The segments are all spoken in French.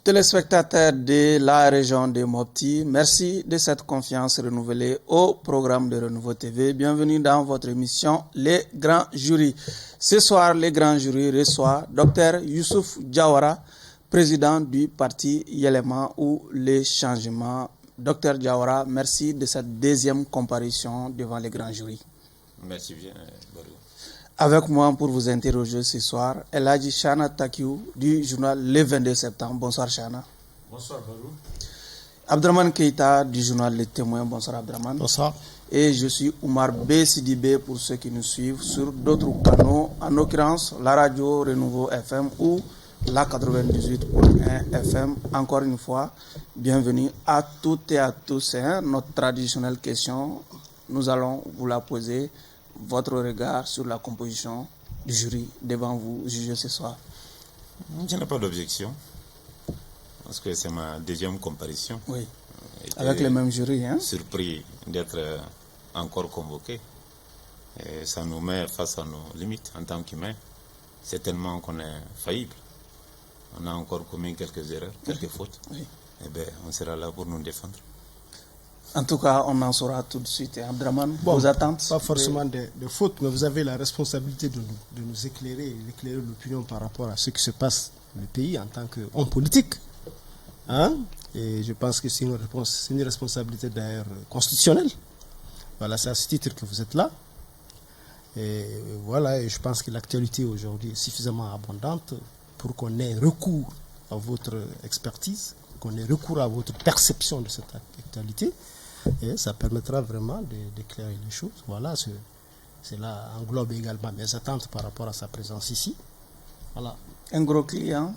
Téléspectateurs de la région de Mopti, merci de cette confiance renouvelée au programme de Renouveau TV. Bienvenue dans votre émission Les Grands Jurys. Ce soir, les Grands Jurys reçoivent Dr Youssouf Diawara, président du parti Yelema ou les changements. Dr Diawara, merci de cette deuxième comparution devant les Grands Jurys. Merci bien, Barou. Avec moi pour vous interroger ce soir, Eladji Chana Takiou du journal Le 22 septembre. Bonsoir Chana. Bonsoir Barou. Abdraman Keita du journal Le Témoin. Bonsoir Abdraman. Bonsoir. Et je suis Oumar B. Sidibé pour ceux qui nous suivent sur d'autres canaux, en l'occurrence la radio Renouveau FM ou la 98.1 FM. Encore une fois, bienvenue à toutes et à tous. Notre traditionnelle question, nous allons vous la poser. Votre regard sur la composition du jury devant vous juger ce soir. Je n'ai pas d'objection, parce que c'est ma deuxième comparution. Oui, avec le même jury. Surpris d'être encore convoqué. Et ça nous met face à nos limites en tant qu'humains. C'est tellement qu'on est faillible. On a encore commis quelques erreurs, quelques fautes. Oui. Et bien, on sera là pour nous défendre. En tout cas, on en saura tout de suite. Abdraman, vos attentes? Pas forcément de faute, mais vous avez la responsabilité de nous éclairer et d'éclairer l'opinion par rapport à ce qui se passe dans le pays en tant qu'homme politique. Et je pense que c'est une responsabilité d'ailleurs constitutionnelle. Voilà, c'est à ce titre que vous êtes là. Et voilà, et je pense que l'actualité aujourd'hui est suffisamment abondante pour qu'on ait recours à votre expertise, qu'on ait recours à votre perception de cette actualité. Et ça permettra vraiment d'éclairer les choses. Voilà, cela englobe également mes attentes par rapport à sa présence ici. Voilà. Un gros client?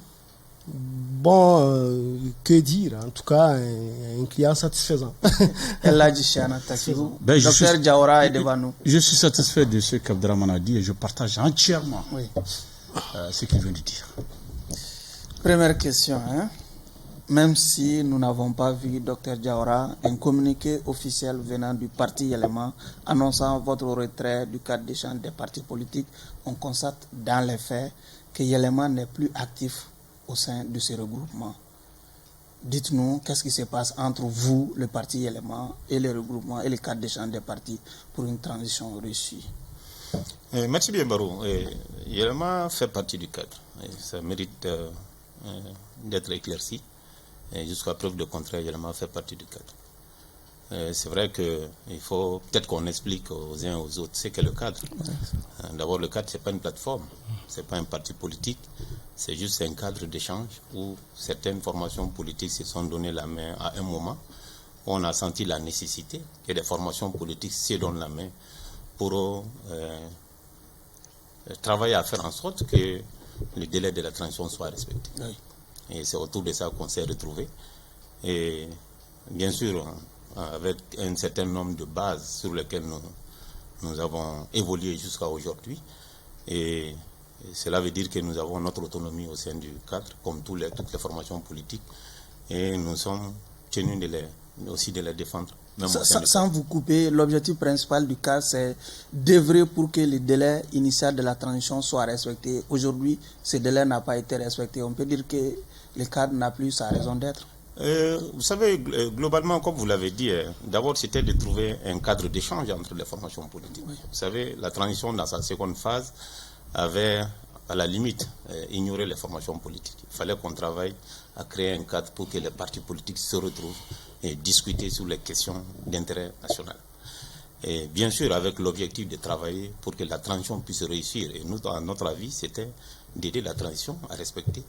Bon, que dire? En tout cas, un client satisfaisant. Eladji Chana Takiou, Dr Diawara est devant nous. Je suis satisfait de ce qu'Abdraman a dit et je partage entièrement ce qu'il vient de dire. Première question, Même si nous n'avons pas vu, Dr Diawara, un communiqué officiel venant du parti Yelema annonçant votre retrait du cadre d'échange des partis politiques, on constate dans les faits que Yelema n'est plus actif au sein de ce regroupement. Dites-nous, qu'est-ce qui se passe entre vous, le parti Yelema, et le regroupement et le cadre d'échange des partis pour une transition réussie? Merci bien, Barou. Yelema fait partie du cadre. Et ça mérite d'être éclairci. Et jusqu'à preuve de contraire, Yelema fait partie du cadre. C'est vrai qu'il faut peut-être qu'on explique aux uns et aux autres ce qu'est le cadre. D'abord, le cadre, ce n'est pas une plateforme, ce n'est pas un parti politique, c'est juste un cadre d'échange où certaines formations politiques se sont donné la main à un moment où on a senti la nécessité que des formations politiques se donnent la main pour travailler à faire en sorte que le délai de la transition soit respecté. Oui. Et c'est autour de ça qu'on s'est retrouvés. Et bien sûr, avec un certain nombre de bases sur lesquelles nous avons évolué jusqu'à aujourd'hui. Et cela veut dire que nous avons notre autonomie au sein du cadre, comme toutes les formations politiques. Et nous sommes tenus aussi de les défendre. Sans vous couper, l'objectif principal du cadre, c'est d'œuvrer pour que le délai initial de la transition soit respecté. Aujourd'hui, ce délai n'a pas été respecté. On peut dire que le cadre n'a plus sa raison d'être. Vous savez, globalement, comme vous l'avez dit, d'abord c'était de trouver un cadre d'échange entre les formations politiques. Oui. Vous savez, la transition dans sa seconde phase avait, à la limite, ignoré les formations politiques. Il fallait qu'on travaille à créer un cadre pour que les partis politiques se retrouvent et discuter sur les questions d'intérêt national. Et bien sûr, avec l'objectif de travailler pour que la transition puisse réussir. Et nous, à notre avis, c'était d'aider la transition à respecter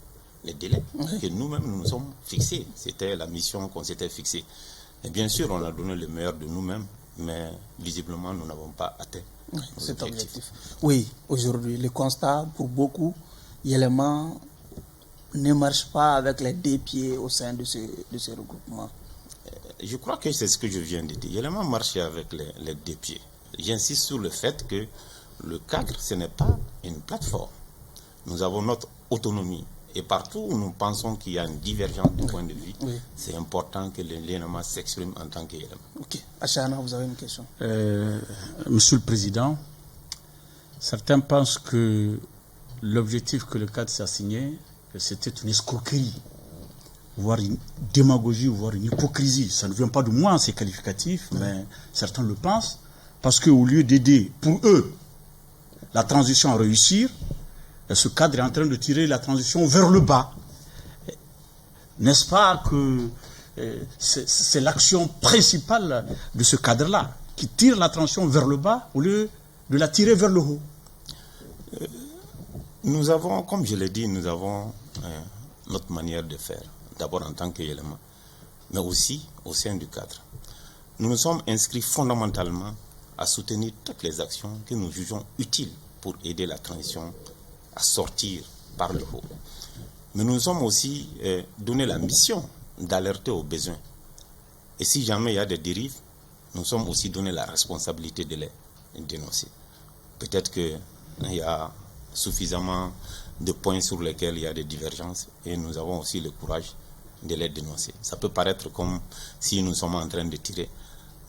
les délais que nous-mêmes nous sommes fixés. C'était la mission qu'on s'était fixée. Et bien sûr, on a donné le meilleur de nous-mêmes, mais visiblement, nous n'avons pas atteint cet objectif. Oui, aujourd'hui, le constat pour beaucoup, Yelema ne marche pas avec les deux pieds au sein de ce regroupement. Je crois que c'est ce que je viens de dire. Yelema marche avec les deux pieds. J'insiste sur le fait que le cadre, ce n'est pas une plateforme. Nous avons notre autonomie. Et partout où nous pensons qu'il y a une divergence de point de vue, c'est important que l'Yelema s'exprime en tant que Yelema. Ok. Achana, vous avez une question? Monsieur le Président, certains pensent que l'objectif que le cadre s'est assigné, que c'était une escroquerie. voire une démagogie, voire une hypocrisie. Ça ne vient pas de moi, ces qualificatifs, mais certains le pensent, parce qu'au lieu d'aider, pour eux, la transition à réussir, ce cadre est en train de tirer la transition vers le bas. N'est-ce pas que c'est l'action principale de ce cadre-là, qui tire la transition vers le bas au lieu de la tirer vers le haut? Nous avons, comme je l'ai dit, nous avons notre manière de faire, d'abord en tant qu'élément, mais aussi au sein du cadre. Nous nous sommes inscrits fondamentalement à soutenir toutes les actions que nous jugeons utiles pour aider la transition à sortir par le haut. Mais nous nous sommes aussi donné la mission d'alerter aux besoins. Et si jamais il y a des dérives, nous sommes aussi donné la responsabilité de les dénoncer. Peut-être qu'il y a suffisamment de points sur lesquels il y a des divergences et nous avons aussi le courage de les dénoncer. Ça peut paraître comme si nous sommes en train de tirer,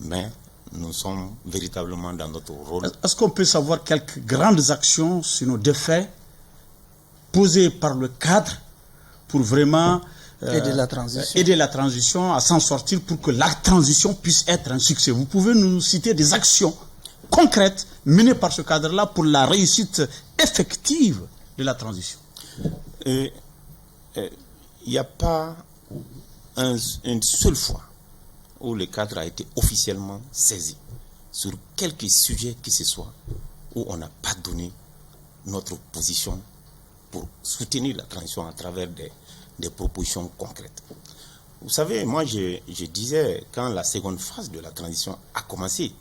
mais nous sommes véritablement dans notre rôle. Est-ce qu'on peut savoir quelques grandes actions, sinon des faits, posés par le cadre pour vraiment aider la transition à s'en sortir pour que la transition puisse être un succès? Vous pouvez nous citer des actions concrètes menées par ce cadre-là pour la réussite effective de la transition? Il n'y a pas une seule fois où le cadre a été officiellement saisi sur quelque sujet que ce soit, où on n'a pas donné notre position pour soutenir la transition à travers des propositions concrètes. Vous savez, moi je disais, quand la seconde phase de la transition a commencé,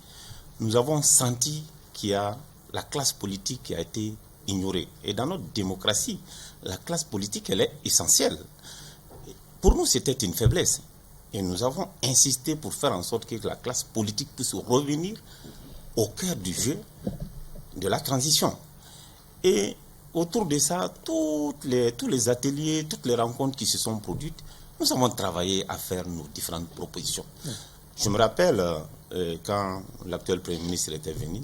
nous avons senti qu'il y a la classe politique qui a été ignorée. Et dans notre démocratie, la classe politique, elle est essentielle. Pour nous, c'était une faiblesse. Et nous avons insisté pour faire en sorte que la classe politique puisse revenir au cœur du jeu de la transition. Et autour de ça, tous les ateliers, toutes les rencontres qui se sont produites, nous avons travaillé à faire nos différentes propositions. Je me rappelle quand l'actuel Premier ministre était venu,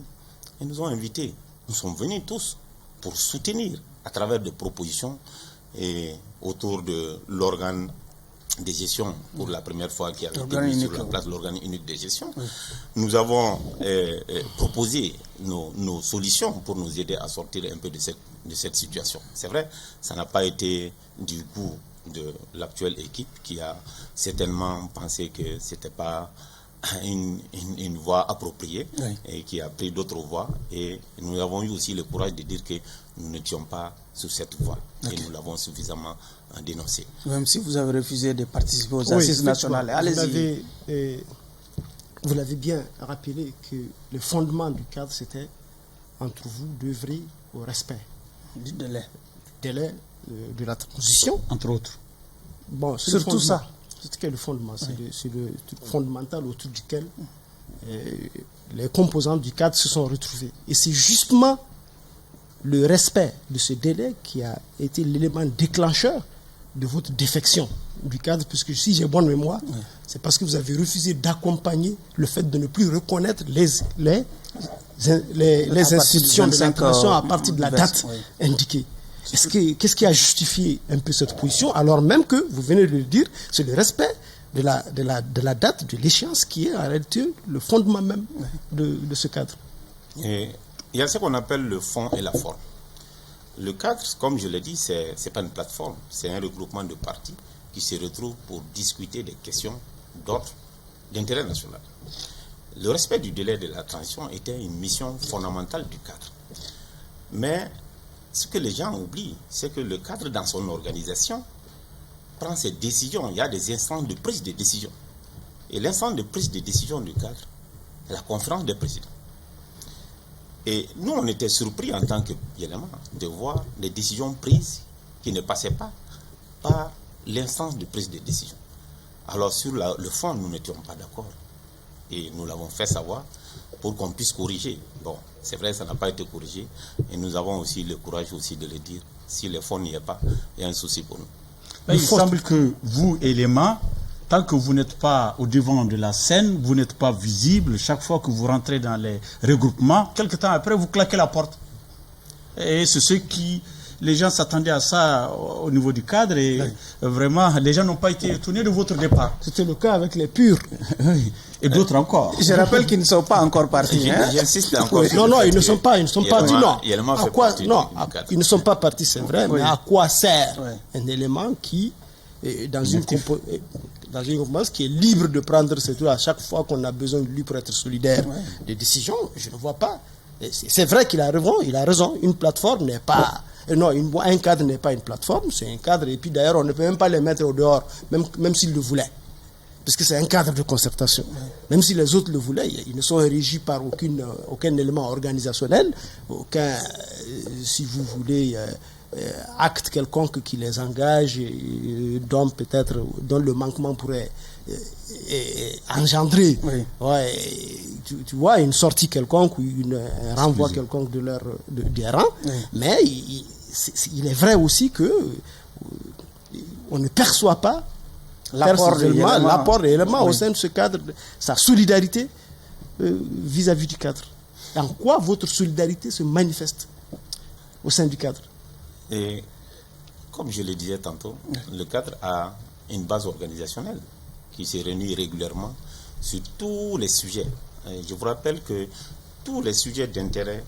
ils nous ont invités. Nous sommes venus tous pour soutenir à travers des propositions et autour de l'organe de gestion pour la première fois qui avait été mis sur la place, l'organe unique de gestion. Oui. Nous avons proposé nos solutions pour nous aider à sortir un peu de cette situation. C'est vrai, ça n'a pas été du goût de l'actuelle équipe qui a certainement pensé que ce n'était pas une voie appropriée, oui, et qui a pris d'autres voies. Et nous avons eu aussi le courage de dire que nous n'étions pas sur cette voie. Okay. Et nous l'avons suffisamment dénoncé. Même si vous avez refusé de participer aux assises nationales, allez-y. Vous l'avez bien rappelé que le fondement du cadre, c'était entre vous d'œuvrer au respect du délai de la transition. Entre autres. Bon, surtout ça. C'est le fondement, c'est le truc fondamental autour duquel les composants du cadre se sont retrouvés. Et c'est justement le respect de ce délai qui a été l'élément déclencheur de votre défection du cadre, puisque si j'ai bonne mémoire, c'est parce que vous avez refusé d'accompagner le fait de ne plus reconnaître les institutions de la transition à partir de la date indiquée. Qu'est-ce qui a justifié un peu cette position, alors même que, vous venez de le dire, c'est le respect de la date, de l'échéance qui est en réalité le fondement même de ce cadre. Et il y a ce qu'on appelle le fond et la forme. Le cadre, comme je l'ai dit, c'est pas une plateforme, c'est un regroupement de partis qui se retrouvent pour discuter des questions d'ordre d'intérêt national. Le respect du délai de la transition était une mission fondamentale du cadre. Mais ce que les gens oublient, c'est que le cadre, dans son organisation, prend ses décisions. Il y a des instances de prise de décision. Et l'instance de prise de décision du cadre, c'est la conférence des présidents. Et nous, on était surpris en tant qu'élément de voir des décisions prises qui ne passaient pas par l'instance de prise de décision. Alors sur le fond, nous n'étions pas d'accord. Et nous l'avons fait savoir pour qu'on puisse corriger. Bon, c'est vrai, ça n'a pas été corrigé. Et nous avons aussi le courage aussi de le dire. Si le fond n'y est pas, il y a un souci pour nous. Il semble que vous, éléments, tant que vous n'êtes pas au devant de la scène, vous n'êtes pas visible, chaque fois que vous rentrez dans les regroupements, quelque temps après, vous claquez la porte. Et c'est ce qui les gens s'attendaient à ça au niveau du cadre et vraiment, les gens n'ont pas été étonnés de votre départ. C'était le cas avec les purs. Et d'autres encore. Je rappelle qu'ils ne sont pas encore partis. Hein? J'insiste encore. Non, ils ne sont pas partis. Non. À quoi, non, ils ne sont pas partis, c'est vrai. Oui. Mais à quoi sert Oui. un élément qui, dans une composante qui est libre de prendre ses tours à chaque fois qu'on a besoin de lui pour être solidaire des décisions? Je ne vois pas. C'est vrai qu'il a raison. Une plateforme n'est pas. Non, un cadre n'est pas une plateforme, c'est un cadre. Et puis d'ailleurs, on ne peut même pas les mettre au dehors, même s'ils le voulaient. Parce que c'est un cadre de concertation. Même si les autres le voulaient, ils ne sont régis par aucun élément organisationnel, aucun, si vous voulez, acte quelconque qui les engage, dont le manquement pourrait engendrer tu vois, une sortie quelconque ou un renvoi quelconque des rangs. Mais il est vrai aussi que on ne perçoit pas l'apport de l'élément au sein de ce cadre, sa solidarité vis-à-vis du cadre. En quoi votre solidarité se manifeste au sein du cadre? Et comme je le disais tantôt, le cadre a une base organisationnelle qui se réunit régulièrement sur tous les sujets. Et je vous rappelle que tous les sujets d'intérêt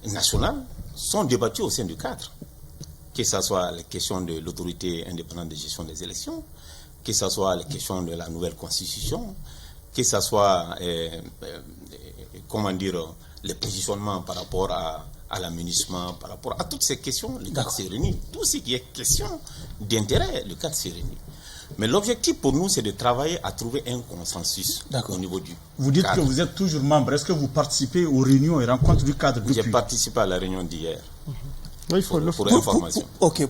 national sont débattus au sein du cadre. Que ce soit les questions de l'autorité indépendante de gestion des élections, que ce soit les questions de la nouvelle constitution, que ce soit les positionnements par rapport à l'aménagement, par rapport à toutes ces questions, le cadre se réunit. Tout ce qui est question d'intérêt, le cadre se réunit. Mais l'objectif pour nous, c'est de travailler à trouver un consensus au niveau du Vous dites cadre. que vous êtes toujours membre. Est-ce que vous participez aux réunions et rencontres du cadre depuis? J'ai participé à la réunion d'hier. Oui, il faut le faire. Pour information.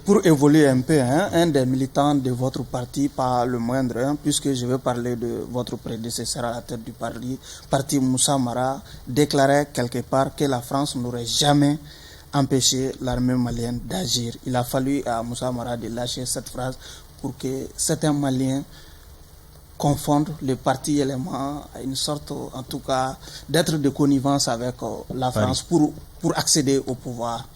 Pour évoluer un peu, un des militants de votre parti, pas le moindre, puisque je vais parler de votre prédécesseur à la tête du parti Moussa Mara, déclarait quelque part que la France n'aurait jamais empêché l'armée malienne d'agir. Il a fallu à Moussa Mara de lâcher cette phrase pour que certains Maliens confondent le parti élément à une sorte, en tout cas, d'être de connivence avec la France pour accéder au pouvoir.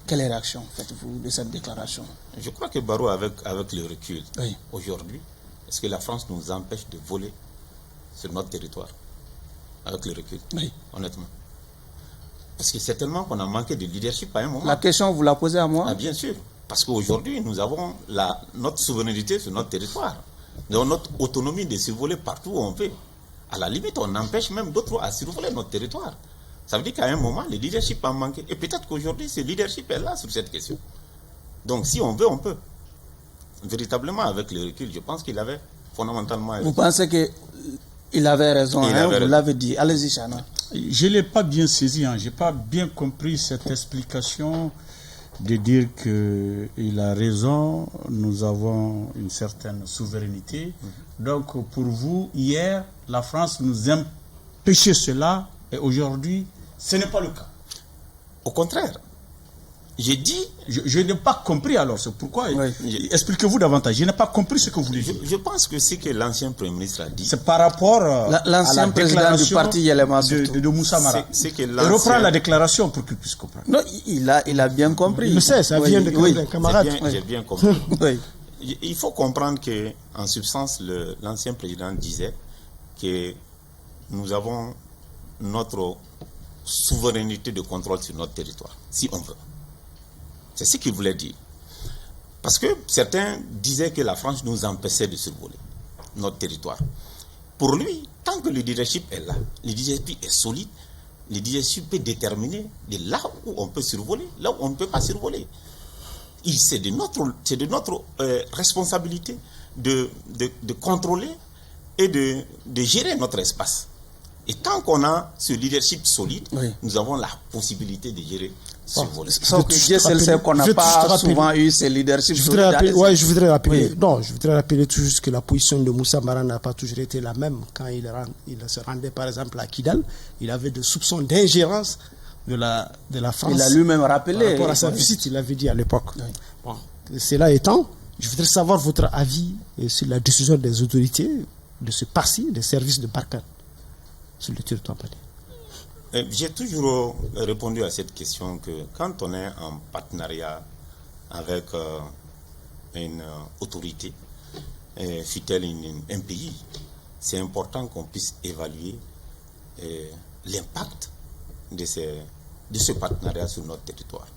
Quelle réaction faites-vous de cette déclaration? Je crois que Barreau, avec le recul, aujourd'hui, est-ce que la France nous empêche de voler sur notre territoire? Avec le recul, honnêtement. Parce que c'est tellement qu'on a manqué de leadership à un moment. La question, vous la posez à moi? Ah, bien sûr. Parce qu'aujourd'hui, nous avons notre souveraineté sur notre territoire. Nous avons notre autonomie de survoler partout où on veut. À la limite, on empêche même d'autres à survoler notre territoire. Ça veut dire qu'à un moment, le leadership a manqué. Et peut-être qu'aujourd'hui, ce leadership est là sur cette question. Donc, si on veut, on peut. Véritablement, avec le recul, je pense qu'il avait fondamentalement raison. Vous pensez qu'il avait raison, vous l'avez dit. Allez-y, Chana. Je ne l'ai pas bien saisi, je n'ai pas bien compris cette explication de dire qu'il a raison, nous avons une certaine souveraineté. Donc, pour vous, hier, la France nous empêchait cela, et aujourd'hui, ce n'est pas le cas. Au contraire, j'ai dit... Je n'ai pas compris alors, c'est pourquoi... Expliquez-vous davantage, je n'ai pas compris ce que vous voulez dire. Je pense que ce que l'ancien Premier ministre a dit... C'est par rapport à la déclaration du parti de Moussa Mara. Il reprend la déclaration pour qu'il puisse comprendre. Non, il a bien compris. Je sais, ça vient de camarade. J'ai bien compris. Il faut comprendre que, en substance, l'ancien président disait que nous avons notre souveraineté de contrôle sur notre territoire, si on veut. C'est ce qu'il voulait dire. Parce que certains disaient que la France nous empêchait de survoler notre territoire. Pour lui, tant que le leadership est là, le leadership est solide, le leadership peut déterminer de là où on peut survoler, là où on ne peut pas survoler. C'est de notre responsabilité de contrôler et de gérer notre espace. Et tant qu'on a ce leadership solide, nous avons la possibilité de gérer ce volet. Sauf que Dieu seul sait qu'on n'a pas souvent eu ce leadership solide. Je voudrais rappeler tout juste que la position de Moussa Mara n'a pas toujours été la même. Quand il se rendait par exemple à Kidal, il avait des soupçons d'ingérence de la France. Il a lui-même rappelé. Par rapport à sa visite, il l'avait dit à l'époque. Bon, cela étant, je voudrais savoir votre avis sur la décision des autorités de se passer des services de Barkhane sur le territoire malien. J'ai toujours répondu à cette question que quand on est en partenariat avec une autorité, fût-elle un pays, c'est important qu'on puisse évaluer l'impact de ce partenariat sur notre territoire.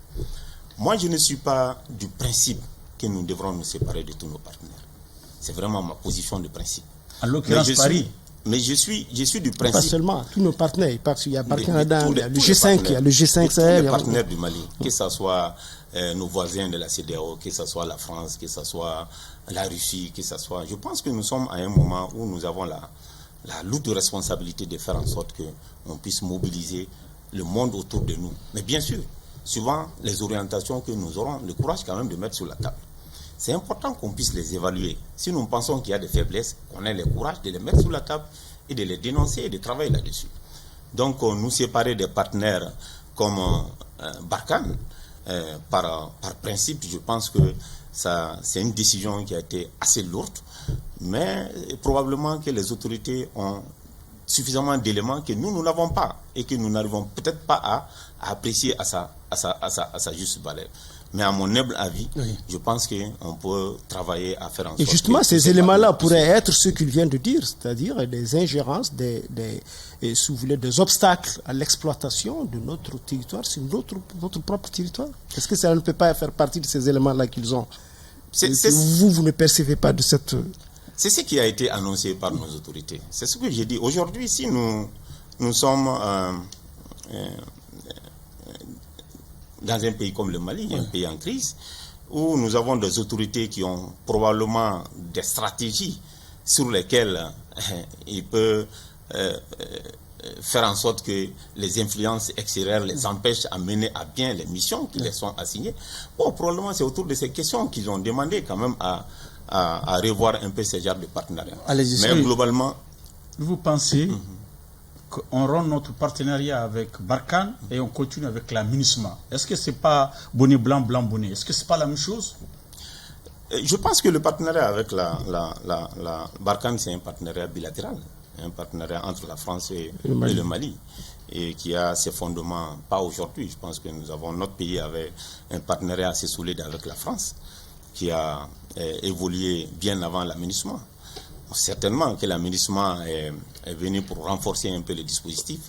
Moi, je ne suis pas du principe que nous devrons nous séparer de tous nos partenaires. C'est vraiment ma position de principe. En l'occurrence, Paris. Mais je suis du principe. Pas seulement, tous nos partenaires. Il y a Barkhane, il y a le tous G5, il y a le G5 Sahel. Tous les partenaires du Mali, que ce soit nos voisins de la CEDEAO, que ce soit la France, que ce soit la Russie, que ce soit... Je pense que nous sommes à un moment où nous avons la lourde responsabilité de faire en sorte qu'on puisse mobiliser le monde autour de nous. Mais bien sûr, suivant les orientations que nous aurons, le courage quand même de mettre sur la table. C'est important qu'on puisse les évaluer. Si nous pensons qu'il y a des faiblesses, qu'on ait le courage de les mettre sur la table et de les dénoncer et de travailler là-dessus. Donc, nous séparer des partenaires comme Barkhane, par principe, je pense que c'est une décision qui a été assez lourde, mais probablement que les autorités ont suffisamment d'éléments que nous n'avons pas et que nous n'arrivons peut-être pas à apprécier à sa juste valeur. Mais à mon humble avis, oui, je pense qu'on peut travailler à faire en sorte... Et justement, ces éléments-là pourraient être ce qu'il vient de dire, c'est-à-dire des ingérences, si vous voulez, des obstacles à l'exploitation de notre territoire sur notre propre territoire. Est-ce que ça ne peut pas faire partie de ces éléments-là qu'ils ont? Vous ne percevez pas de cette... C'est ce qui a été annoncé par nos autorités. C'est ce que j'ai dit. Aujourd'hui, si nous sommes dans un pays comme le Mali, un pays en crise, où nous avons des autorités qui ont probablement des stratégies sur lesquelles ils peuvent faire en sorte que les influences extérieures les empêchent à mener à bien les missions qui les sont assignées. Bon, probablement c'est autour de ces questions qu'ils ont demandé quand même à revoir un peu ces genres de partenariat. Mais globalement... Vous pensez qu'on rend notre partenariat avec Barkhane et on continue avec la MINUSMA? Est-ce que ce n'est pas bonnet blanc, blanc bonnet? Est-ce que ce n'est pas la même chose? Je pense que le partenariat avec la Barkhane, c'est un partenariat bilatéral, un partenariat entre la France et le Mali, et qui a ses fondements, pas aujourd'hui. Je pense que notre pays avait un partenariat assez solide avec la France, qui a évolué bien avant la MINUSMA. Certainement que la MINUSMA est venue pour renforcer un peu le dispositif,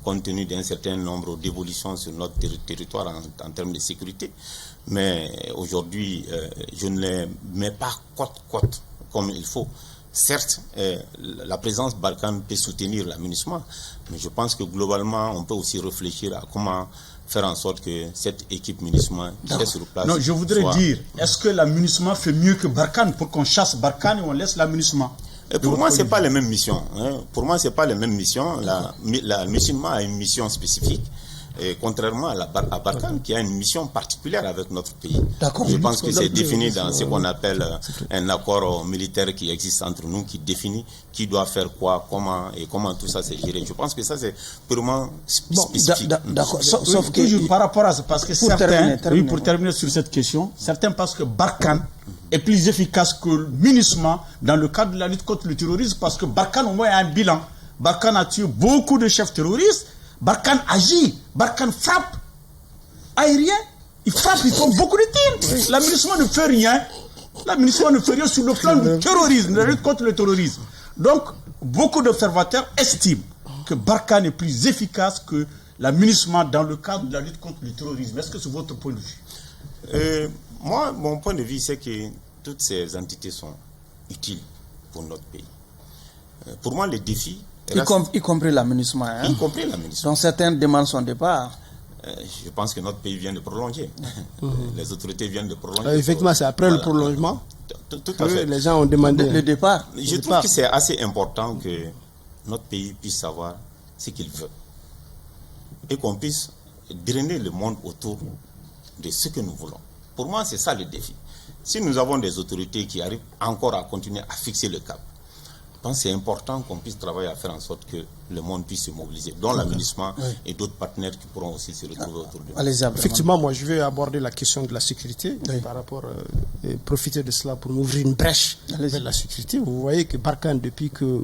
compte tenu d'un certain nombre d'évolutions sur notre territoire en termes de sécurité. Mais aujourd'hui, je ne les mets pas côte comme il faut. Certes, la présence Barkhane peut soutenir la MINUSMA, mais je pense que globalement, on peut aussi réfléchir à comment faire en sorte que cette équipe MINUSMA qui est sur place... Non, je voudrais dire, est-ce que la MINUSMA fait mieux que Barkhane pour qu'on chasse Barkhane et on laisse la MINUSMA? Pour moi, ce n'est pas les mêmes missions. Pour moi, ce n'est pas les mêmes missions. La MINUSMA a une mission spécifique, et contrairement à Barkhane, qui a une mission particulière avec notre pays. Je pense que c'est défini dans ce qu'on appelle un accord militaire qui existe entre nous, qui définit qui doit faire quoi, comment, et comment tout ça s'est géré. Je pense que ça, c'est purement spécifique. D'accord. Sauf que par rapport à ça, parce que pour terminer sur cette question, certains pensent que Barkhane est plus efficace que le MINUSMA dans le cadre de la lutte contre le terrorisme, parce que Barkhane au moins a un bilan. Barkhane a tué beaucoup de chefs terroristes. Barkhane agit, Barkhane frappe aérien, il frappe, il prend beaucoup de tirs. La MINUSMA ne fait rien. La MINUSMA ne fait rien sur le plan du terrorisme, de la lutte contre le terrorisme. Donc, beaucoup d'observateurs estiment que Barkhane est plus efficace que la MINUSMA dans le cadre de la lutte contre le terrorisme. Est-ce que c'est votre point de vue? Moi, mon point de vue, c'est que toutes ces entités sont utiles pour notre pays. Pour moi, les défis... Y compris la MINUSMA. Y compris la MINUSMA. Donc certaines demandent son départ. Je pense que notre pays vient de prolonger. Les autorités viennent de prolonger. Effectivement, c'est après le prolongement tout à fait. Les gens ont demandé le départ. Je trouve que c'est assez important que notre pays puisse savoir ce qu'il veut. Et qu'on puisse drainer le monde autour de ce que nous voulons. Pour moi, c'est ça le défi. Si nous avons des autorités qui arrivent encore à continuer à fixer le cap, je pense que c'est important qu'on puisse travailler à faire en sorte que le monde puisse se mobiliser, dont la MINUSMA et d'autres partenaires qui pourront aussi se retrouver autour de nous. Effectivement, moi je vais aborder la question de la sécurité par rapport et profiter de cela pour m'ouvrir une brèche vers la sécurité. Vous voyez que Barkhane, depuis que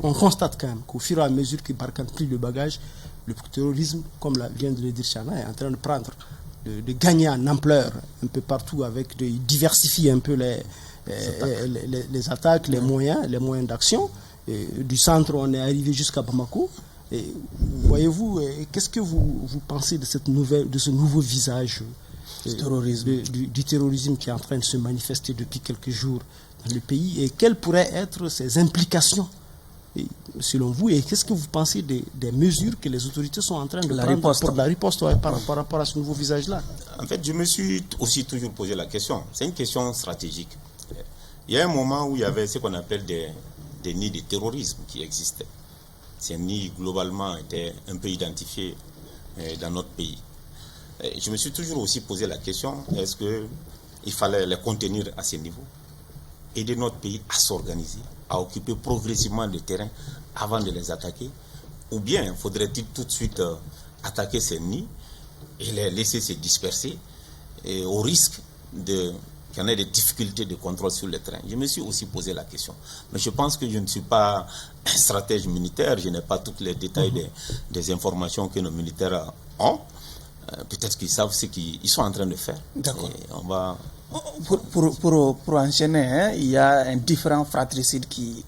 on constate quand même qu'au fur et à mesure que Barkhane plie le bagage, le terrorisme, comme vient de le dire Chana, est en train de prendre de gagner en ampleur un peu partout, de diversifier un peu les attaques, les moyens d'action. Du centre, on est arrivé jusqu'à Bamako. Et voyez-vous, qu'est-ce que vous pensez de ce nouveau visage du terrorisme qui est en train de se manifester depuis quelques jours dans le pays, et quelles pourraient être ses implications selon vous, et qu'est-ce que vous pensez des mesures que les autorités sont en train de prendre pour la riposte par rapport à ce nouveau visage-là? En fait, je me suis aussi toujours posé la question. C'est une question stratégique. Il y a un moment où il y avait ce qu'on appelle des nids de terrorisme qui existaient. Ces nids, globalement, étaient un peu identifiés dans notre pays. Je me suis toujours aussi posé la question, est-ce qu'il fallait les contenir à ce niveau, aider notre pays à s'organiser, à occuper progressivement le terrain avant de les attaquer, ou bien faudrait-il tout de suite attaquer ces nids et les laisser se disperser, et au risque qu'il y en ait des difficultés de contrôle sur le terrain. Je me suis aussi posé la question. Mais je pense que je ne suis pas un stratège militaire, je n'ai pas tous les détails des informations que nos militaires ont. Peut-être qu'ils savent ce qu'ils sont en train de faire. D'accord. Et on va... Pour enchaîner, il y a un différent fratricide qui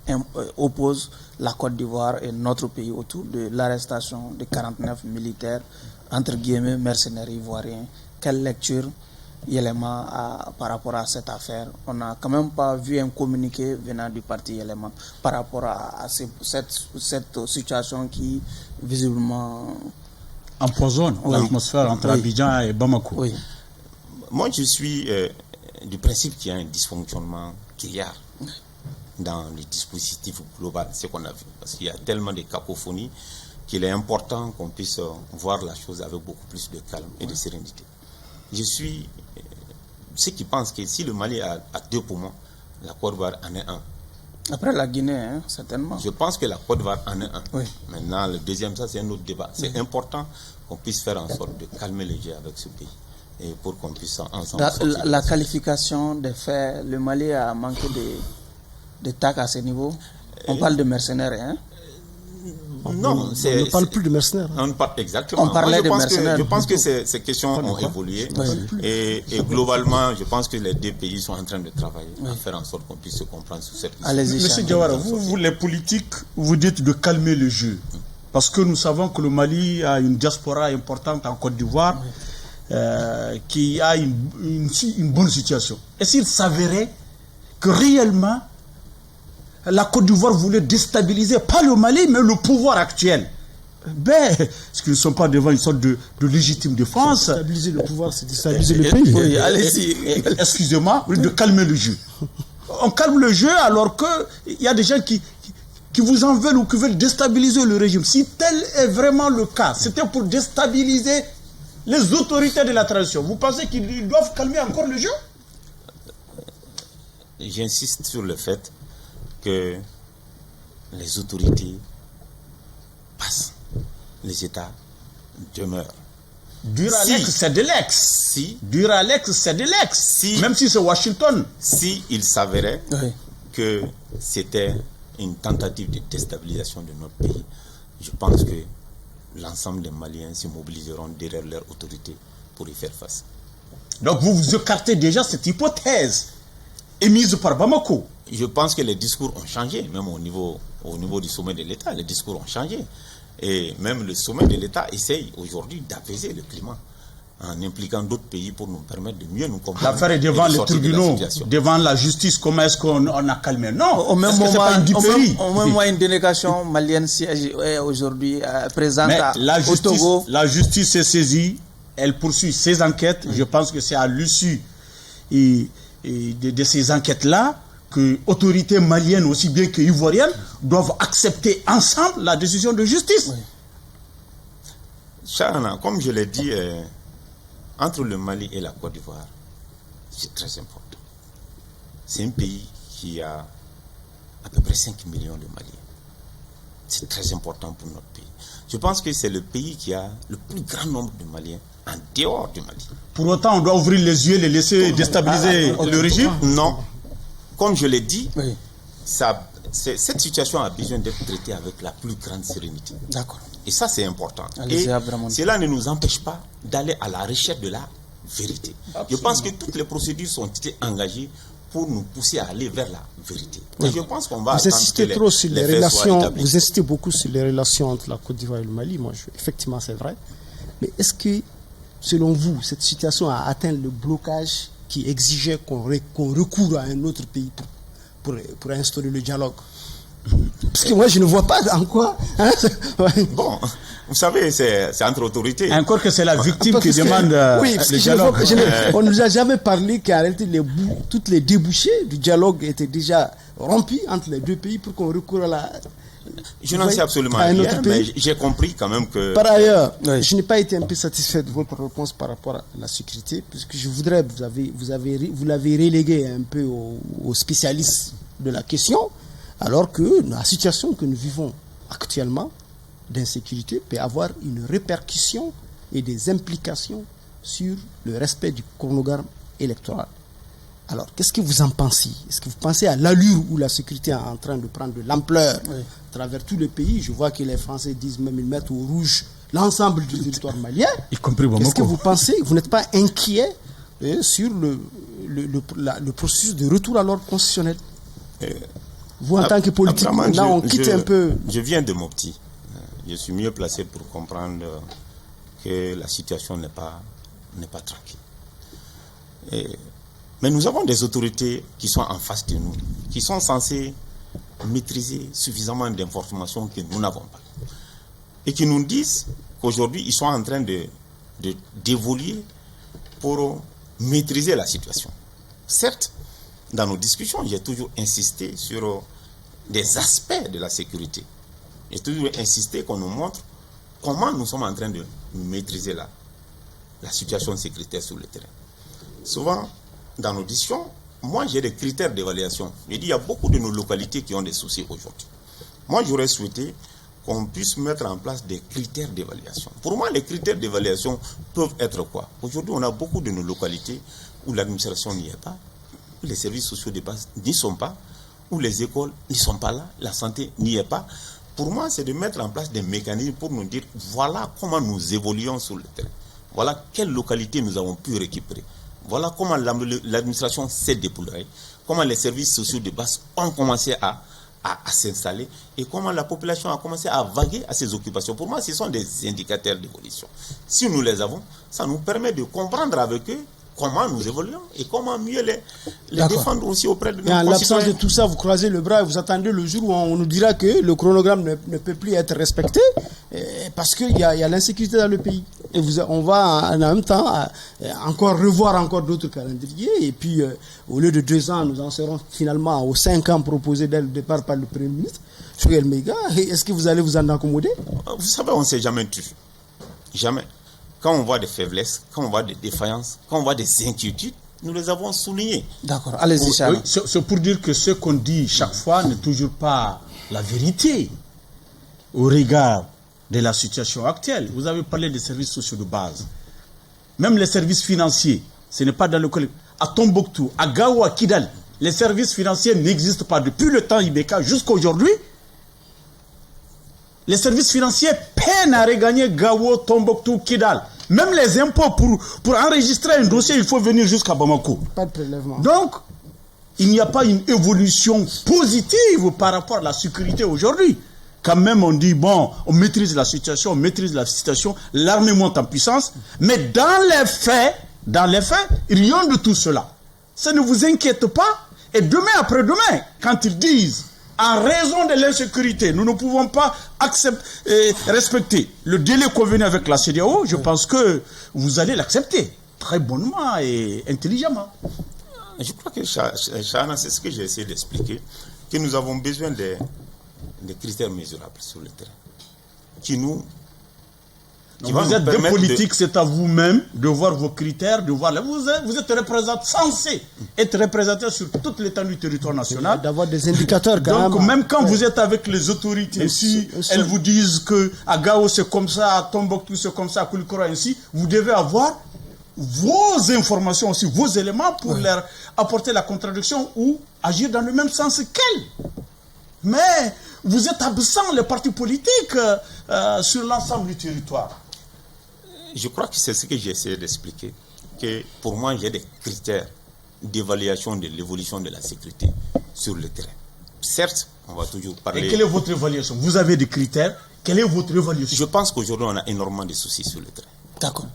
oppose la Côte d'Ivoire et notre pays autour de l'arrestation de 49 militaires, entre guillemets, mercenaires ivoiriens. Quelle lecture Yelema par rapport à cette affaire? On n'a quand même pas vu un communiqué venant du parti Yelema par rapport à cette situation qui, visiblement... empoisonne l'atmosphère entre Abidjan et Bamako. Oui. Moi, je suis du principe qu'il y a un dysfonctionnement criard dans le dispositif global, ce qu'on a vu. Parce qu'il y a tellement de cacophonies qu'il est important qu'on puisse voir la chose avec beaucoup plus de calme et de sérénité. Je suis ceux qui pensent que si le Mali a 2 poumons, la Côte d'Ivoire en est un. Après la Guinée, certainement. Je pense que la Côte d'Ivoire en est un. Oui. Maintenant, le deuxième, ça c'est un autre débat. C'est important qu'on puisse faire en sorte de calmer le jeu avec ce pays. Et pour qu'on puisse ensemble... La qualification des faits, le Mali a manqué de tact à ce niveau. On parle de mercenaires, hein? Non, on ne parle plus de mercenaires. Exactement. On parlait de mercenaires. Je pense que ces questions ont évolué. Et globalement, je pense que les 2 pays sont en train de travailler à faire en sorte qu'on puisse se comprendre sur cette question. Monsieur Diawara, vous, les politiques, vous dites de calmer le jeu. Parce que nous savons que le Mali a une diaspora importante en Côte d'Ivoire, qui a une bonne situation. Et s'il s'avérait que réellement la Côte d'Ivoire voulait déstabiliser, pas le Mali, mais le pouvoir actuel, est-ce qu'ils ne sont pas devant une sorte de légitime défense? Déstabiliser le pouvoir, c'est déstabiliser le pays. Oui, allez-y. Excusez-moi, de calmer le jeu. On calme le jeu alors qu'il y a des gens qui vous en veulent ou qui veulent déstabiliser le régime. Si tel est vraiment le cas, c'était pour déstabiliser les autorités de la transition. Vous pensez qu'ils doivent calmer encore le jeu? J'insiste sur le fait que les autorités passent, les États demeurent. Duralex, c'est de l'ex. Duralex, c'est de l'ex. Même si c'est Washington. Si il s'avérait que c'était une tentative de déstabilisation de notre pays, je pense que l'ensemble des Maliens se mobiliseront derrière leur autorité pour y faire face. Donc vous écartez déjà cette hypothèse émise par Bamako. Je pense que les discours ont changé, même au niveau du sommet de l'État, les discours ont changé. Et même le sommet de l'État essaye aujourd'hui d'apaiser le climat en impliquant d'autres pays pour nous permettre de mieux nous comprendre. L'affaire est devant les tribunaux, devant la justice. Comment est-ce qu'on a calmé? Non, au même moment, une délégation malienne siège aujourd'hui présente au Togo. La justice est saisie, elle poursuit ses enquêtes. Je pense que c'est à l'issue de ces enquêtes-là que autorités maliennes aussi bien que ivoiriennes doivent accepter ensemble la décision de justice. Chana, comme je l'ai dit, entre le Mali et la Côte d'Ivoire, c'est très important. C'est un pays qui a à peu près 5 millions de Maliens. C'est très important pour notre pays. Je pense que c'est le pays qui a le plus grand nombre de Maliens en dehors du Mali. Pour autant, on doit ouvrir les yeux et les laisser déstabiliser le régime? Non. Comme je l'ai dit, cette situation a besoin d'être traitée avec la plus grande sérénité. D'accord. Et ça, c'est important. Et cela ne nous empêche pas d'aller à la recherche de la vérité. Absolument. Je pense que toutes les procédures sont été engagées pour nous pousser à aller vers la vérité. Et je pense qu'on va Vous insistez trop sur les faits soient relations, établis. vous insistez beaucoup sur les relations entre la Côte d'Ivoire et le Mali. Effectivement, c'est vrai. Mais est-ce que, selon vous, cette situation a atteint le blocage qui exigeait qu'on recoure à un autre pays pour instaurer le dialogue? Parce que moi, je ne vois pas en quoi. Hein? Ouais. Bon, vous savez, c'est entre autorités. Encore que c'est la victime Parce qui que demande oui, parce le que je ne vois dialogue. pas- on ne nous a jamais parlé qu'en réalité, toutes les débouchés du dialogue étaient déjà rompus entre les deux pays pour qu'on recoure à la. Je n'en sais absolument à un autre rien, mais pays. j'ai compris quand même que... Par ailleurs, Oui. je n'ai pas été un peu satisfait de votre réponse par rapport à la sécurité, puisque je voudrais, vous l'avez relégué un peu aux spécialistes de la question, alors que la situation que nous vivons actuellement d'insécurité peut avoir une répercussion et des implications sur le respect du chronogramme électoral. Alors, qu'est-ce que vous en pensez? Est-ce que vous pensez à l'allure où la sécurité est en train de prendre de l'ampleur à travers tout le pays? Je vois que les Français disent même ils mettent au rouge l'ensemble du territoire malien. Y compris Bamako. Est-ce que vous pensez, vous n'êtes pas inquiet sur le processus de retour à l'ordre constitutionnel? Vous, en tant que politique, Abdraman, là, on quitte un peu. Je viens de Mopti. Je suis mieux placé pour comprendre que la situation n'est pas tranquille. Mais nous avons des autorités qui sont en face de nous, qui sont censées maîtriser suffisamment d'informations que nous n'avons pas. Et qui nous disent qu'aujourd'hui, ils sont en train d'évoluer pour maîtriser la situation. Certes, dans nos discussions, j'ai toujours insisté sur des aspects de la sécurité. J'ai toujours insisté qu'on nous montre comment nous sommes en train de maîtriser la situation sécuritaire sur le terrain. Souvent, dans nos discussions, moi j'ai des critères d'évaluation. Je dis, il y a beaucoup de nos localités qui ont des soucis aujourd'hui. Moi, j'aurais souhaité qu'on puisse mettre en place des critères d'évaluation. Pour moi, les critères d'évaluation peuvent être quoi? Aujourd'hui, on a beaucoup de nos localités où l'administration n'y est pas, où les services sociaux de base n'y sont pas, où les écoles n'y sont pas là, la santé n'y est pas. Pour moi, c'est de mettre en place des mécanismes pour nous dire, voilà comment nous évoluons sur le terrain. Voilà quelles localités nous avons pu récupérer. Voilà comment l'administration s'est déployée, comment les services sociaux de base ont commencé à s'installer et comment la population a commencé à vaguer à ses occupations. Pour moi, ce sont des indicateurs d'évolution. Si nous les avons, ça nous permet de comprendre avec eux comment nous évoluons et comment mieux les défendre aussi auprès de nos En l'absence concitoyens. de tout ça, vous croisez le bras et vous attendez le jour où on nous dira que le chronogramme ne peut plus être respecté parce qu'il y a l'insécurité dans le pays. Et on va en même temps encore revoir encore d'autres calendriers. Et puis, au lieu de 2 ans, nous en serons finalement aux 5 ans proposés dès le départ par le Premier ministre. Choguel Mega, est-ce que vous allez vous en accommoder? Vous savez, on ne s'est jamais tué. Jamais. Quand on voit des faiblesses, quand on voit des défaillances, quand on voit des inquiétudes, nous les avons soulignées. D'accord, allez-y, Oui, Charles. c'est pour dire que ce qu'on dit chaque fois n'est toujours pas la vérité au regard de la situation actuelle. Vous avez parlé des services sociaux de base. Même les services financiers, ce n'est pas dans le collectif. À Tombouctou, à Gao, à Kidal, les services financiers n'existent pas depuis le temps Ibeka jusqu'à aujourd'hui. Les services financiers peinent à regagner Gao, Tombouctou, Kidal. Même les impôts, pour enregistrer un dossier, il faut venir jusqu'à Bamako. Pas de prélèvement. Donc, il n'y a pas une évolution positive par rapport à la sécurité aujourd'hui. Quand même, on dit, bon, on maîtrise la situation, l'armée monte en puissance, mais dans les faits, rien de tout cela. Ça ne vous inquiète pas. Et demain après-demain, quand ils disent, en raison de l'insécurité, nous ne pouvons pas respecter le délai convenu avec la CEDEAO, je pense que vous allez l'accepter très bonnement et intelligemment. Je crois que, Chana, c'est ce que j'ai essayé d'expliquer, que nous avons besoin des critères mesurables sur le terrain. Vous êtes des politiques, c'est à vous-même de voir vos critères, de voir. Vous êtes censé être représenté sur toute l'étendue du territoire national. D'avoir des indicateurs quand Donc, même quand vous êtes avec les autorités, si elles vous disent que à Gao c'est comme ça, à Tombouctou c'est comme ça, à Koulikora ainsi, vous devez avoir vos informations aussi, vos éléments pour leur apporter la contradiction ou agir dans le même sens qu'elles. Mais vous êtes absent, les partis politiques, sur l'ensemble du territoire. Je crois que c'est ce que j'ai essayé d'expliquer. que pour moi, j'ai des critères d'évaluation de l'évolution de la sécurité sur le terrain. Certes, on va toujours parler... Et quelle est votre évaluation? Vous avez des critères. Quelle est votre évaluation? Je pense qu'aujourd'hui, on a énormément de soucis sur le terrain. D'accord.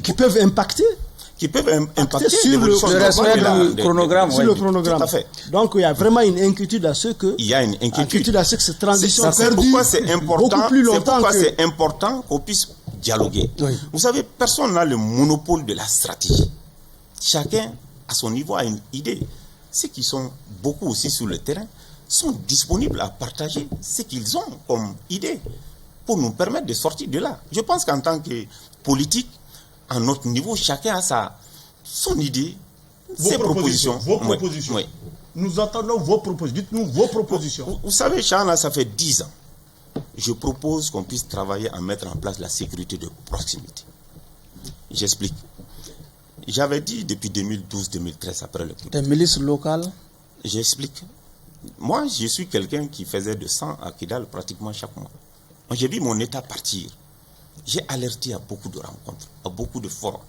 Qui peuvent impacter Qui peuvent impacter sur le respect du chronogramme. Sur le chronogramme. Tout à fait. Donc il y a vraiment une inquiétude à ce que... Il y a une inquiétude. À ce que cette transition C'est perdure pourquoi c'est important, beaucoup plus longtemps c'est important qu'on puisse dialoguer. Oui. Vous savez, personne n'a le monopole de la stratégie. Chacun, à son niveau, a une idée. Ceux qui sont beaucoup aussi sur le terrain sont disponibles à partager ce qu'ils ont comme idée pour nous permettre de sortir de là. Je pense qu'en tant que politique, à notre niveau, chacun a son idée, ses propositions. Vos propositions. Oui. Nous attendons vos propositions. Dites-nous vos propositions. Vous savez, Chana, ça fait 10 ans. Je propose qu'on puisse travailler à mettre en place la sécurité de proximité. J'explique. J'avais dit depuis 2012-2013, après le coup. Des milices locales. J'explique. Moi, je suis quelqu'un qui faisait de 100 à Kidal pratiquement chaque mois. Moi, j'ai vu mon État partir. J'ai alerté à beaucoup de rencontres, à beaucoup de forums,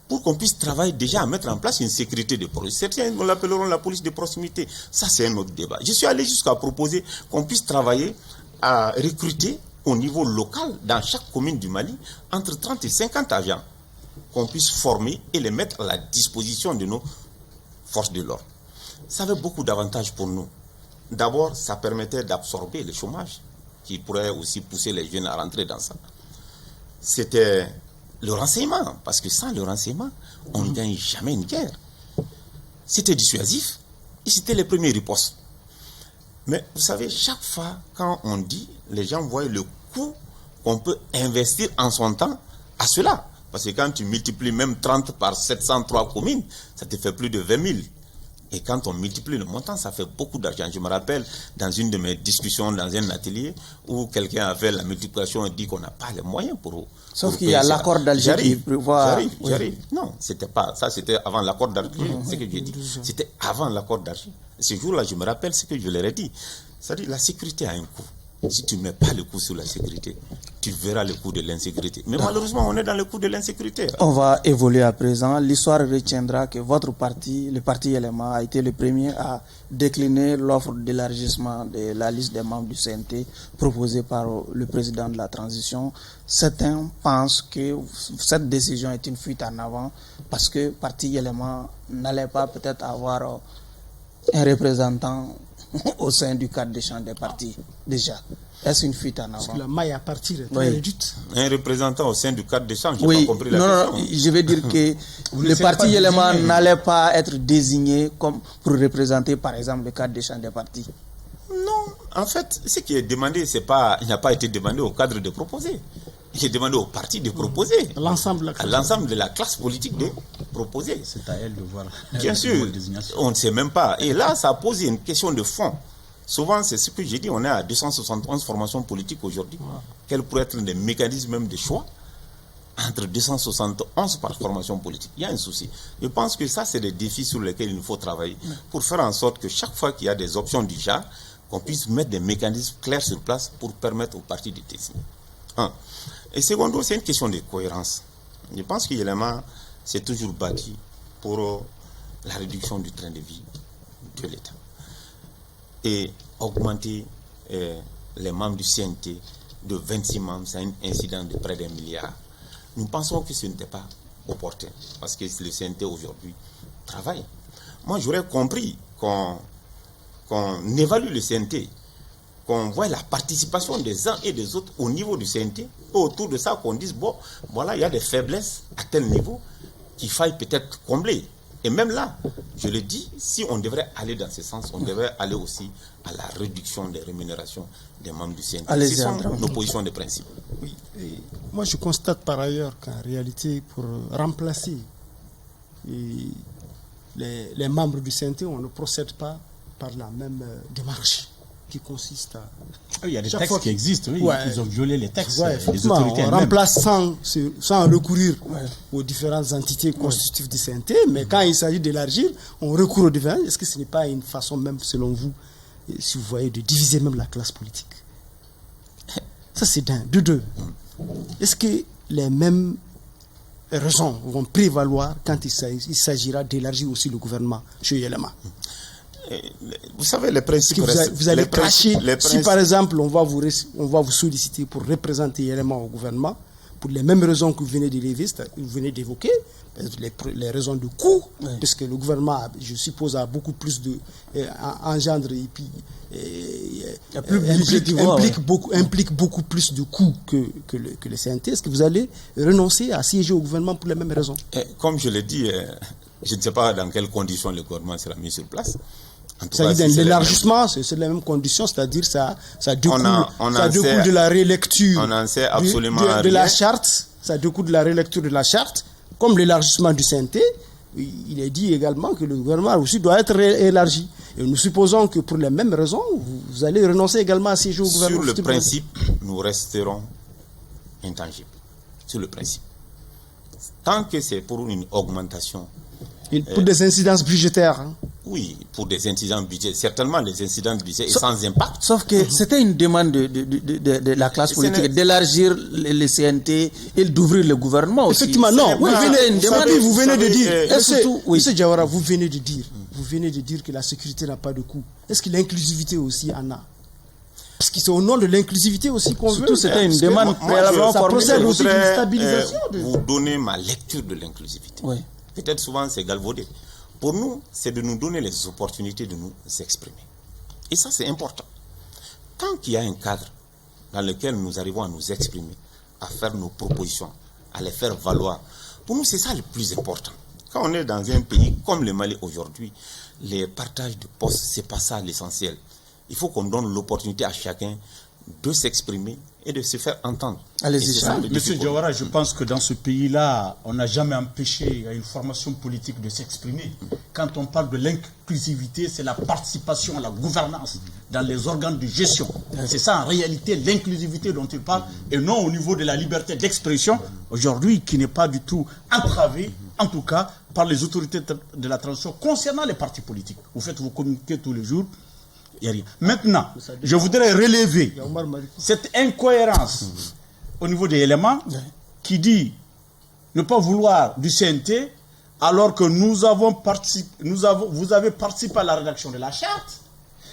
pour qu'on puisse travailler déjà à mettre en place une sécurité de proximité. Certains nous l'appelleront la police de proximité. Ça, c'est un autre débat. Je suis allé jusqu'à proposer qu'on puisse travailler à recruter au niveau local, dans chaque commune du Mali, entre 30 et 50 agents, qu'on puisse former et les mettre à la disposition de nos forces de l'ordre. Ça avait beaucoup d'avantages pour nous. D'abord, ça permettait d'absorber le chômage, qui pourrait aussi pousser les jeunes à rentrer dans ça. C'était le renseignement, parce que sans le renseignement, on ne gagne jamais une guerre. C'était dissuasif et c'était les premiers ripostes. Mais vous savez, chaque fois quand on dit, les gens voient le coût qu'on peut investir en son temps à cela. Parce que quand tu multiplies même 30 par 703 communes, ça te fait plus de 20 000. Et quand on multiplie le montant, ça fait beaucoup d'argent. Je me rappelle dans une de mes discussions dans un atelier où quelqu'un a fait la multiplication et dit qu'on n'a pas les moyens pour... Sauf qu'il y a l'accord d'Alger qui prévoit... J'arrive. Non, c'était pas... Ça, c'était avant l'accord d'Alger, c'est ce que j'ai dit. C'était avant l'accord d'Alger. Ce jour-là, je me rappelle ce que je leur ai dit. C'est-à-dire, la sécurité a un coût. Si tu ne mets pas le coup sur la sécurité, tu verras le coup de l'insécurité. Mais malheureusement, on est dans le coup de l'insécurité. On va évoluer à présent. L'histoire retiendra que votre parti, le parti LMA, a été le premier à décliner l'offre d'élargissement de la liste des membres du CNT proposée par le président de la transition. Certains pensent que cette décision est une fuite en avant parce que le parti LMA n'allait pas peut-être avoir un représentant au sein du cadre d'échange des partis, déjà. Est-ce une fuite en avant? Parce que la maille à partir est très réduite. Un représentant au sein du cadre d'échange, je oui. n'ai pas compris la question. Non, je veux dire que le parti élément n'allait pas être désigné comme pour représenter, par exemple, le cadre d'échange des partis. Non, en fait, ce qui est demandé, c'est pas, il n'a pas été demandé au cadre de proposer. Il est demandé au parti de proposer. À l'ensemble de la classe politique de proposer. C'est à elle de voir. Bien sûr, on ne sait même pas. Et là, ça pose une question de fond. Souvent, c'est ce que j'ai dit, on est à 271 formations politiques aujourd'hui. Quels pourraient être des mécanismes même de choix entre 271 par formation politique? Il y a un souci. Je pense que ça, c'est des défis sur lesquels il nous faut travailler pour faire en sorte que chaque fois qu'il y a des options du genre, qu'on puisse mettre des mécanismes clairs sur place pour permettre aux partis de décider. Et secondo, c'est une question de cohérence. Je pense que l'élément s'est toujours battu pour la réduction du train de vie de l'État et augmenter les membres du CNT de 26 membres, c'est un incident de près d'1 milliard. Nous pensons que ce n'était pas opportun parce que le CNT aujourd'hui travaille. Moi, j'aurais compris qu'on évalue le CNT, qu'on voit la participation des uns et des autres au niveau du CNT, et autour de ça qu'on dise, bon, voilà, il y a des faiblesses à tel niveau qu'il faille peut-être combler. Et même là, je le dis, si on devrait aller dans ce sens, on devrait aller aussi à la réduction des rémunérations des membres du CNT. Ce sont nos positions de principe. Oui, et moi je constate par ailleurs qu'en réalité, pour remplacer les membres du CNT, on ne procède pas par la même démarche qui consiste à... Il y a des textes qui existent, oui. Ils ont violé les textes. Les autorités on remplace sans recourir aux différentes entités constitutives du CNT, mais quand il s'agit d'élargir, on recourt aux différentes. Est-ce que ce n'est pas une façon même, selon vous, si vous voyez, de diviser même la classe politique? Ça, c'est d'un. De deux, est-ce que les mêmes raisons vont prévaloir quand il s'agira d'élargir aussi le gouvernement chez Yelema? Vous savez, les principes... Vous allez cracher, les si par exemple on va vous solliciter pour représenter Yelema au gouvernement, pour les mêmes raisons que vous venez d'évoquer, les raisons de coût, parce que le gouvernement, je suppose, a beaucoup plus de engendre et puis implique beaucoup plus de coûts que le CNT. Est-ce que vous allez renoncer à siéger au gouvernement pour les mêmes raisons? Comme je l'ai dit, je ne sais pas dans quelles conditions le gouvernement sera mis sur place. Ça dit l'élargissement, c'est les mêmes conditions, c'est-à-dire ça découle de la rélecture de la charte, ça découle de la rélecture de la charte, comme l'élargissement du CNT. Il est dit également que le gouvernement aussi doit être élargi. Et nous supposons que pour les mêmes raisons, vous allez renoncer également à siéger au gouvernement. Sur le principe, nous resterons intangibles. Sur le principe. Tant que c'est pour une augmentation. Pour des incidences budgétaires. Hein. Oui, pour des incidents budgétaires. Certainement, les incidents budgétaires sans impact. Sauf que c'était une demande de la classe politique d'élargir le CNT et d'ouvrir le gouvernement aussi. Effectivement, non. Vous venez de dire. Monsieur Diawara, vous venez de dire que la sécurité n'a pas de coût. Est-ce que l'inclusivité aussi en a? Parce que c'est au nom de l'inclusivité aussi qu'on veut. Surtout, c'était une demande préalablement ça procède aussi d'une stabilisation. Vous donner ma lecture de l'inclusivité. Oui. Peut-être souvent c'est galvaudé. Pour nous, c'est de nous donner les opportunités de nous exprimer. Et ça, c'est important. Tant qu'il y a un cadre dans lequel nous arrivons à nous exprimer, à faire nos propositions, à les faire valoir, pour nous, c'est ça le plus important. Quand on est dans un pays comme le Mali aujourd'hui, les partages de postes, c'est pas ça l'essentiel. Il faut qu'on donne l'opportunité à chacun de s'exprimer et de se faire entendre. Allez-y, Monsieur Diawara, je pense que dans ce pays-là, on n'a jamais empêché à une formation politique de s'exprimer. Quand on parle de l'inclusivité, c'est la participation à la gouvernance dans les organes de gestion. C'est ça en réalité l'inclusivité dont il parle, et non au niveau de la liberté d'expression, aujourd'hui, qui n'est pas du tout entravée, en tout cas, par les autorités de la transition concernant les partis politiques. Vous faites vos communiqués tous les jours. Maintenant, je voudrais relever cette incohérence au niveau des éléments qui dit ne pas vouloir du CNT alors que vous avez participé à la rédaction de la charte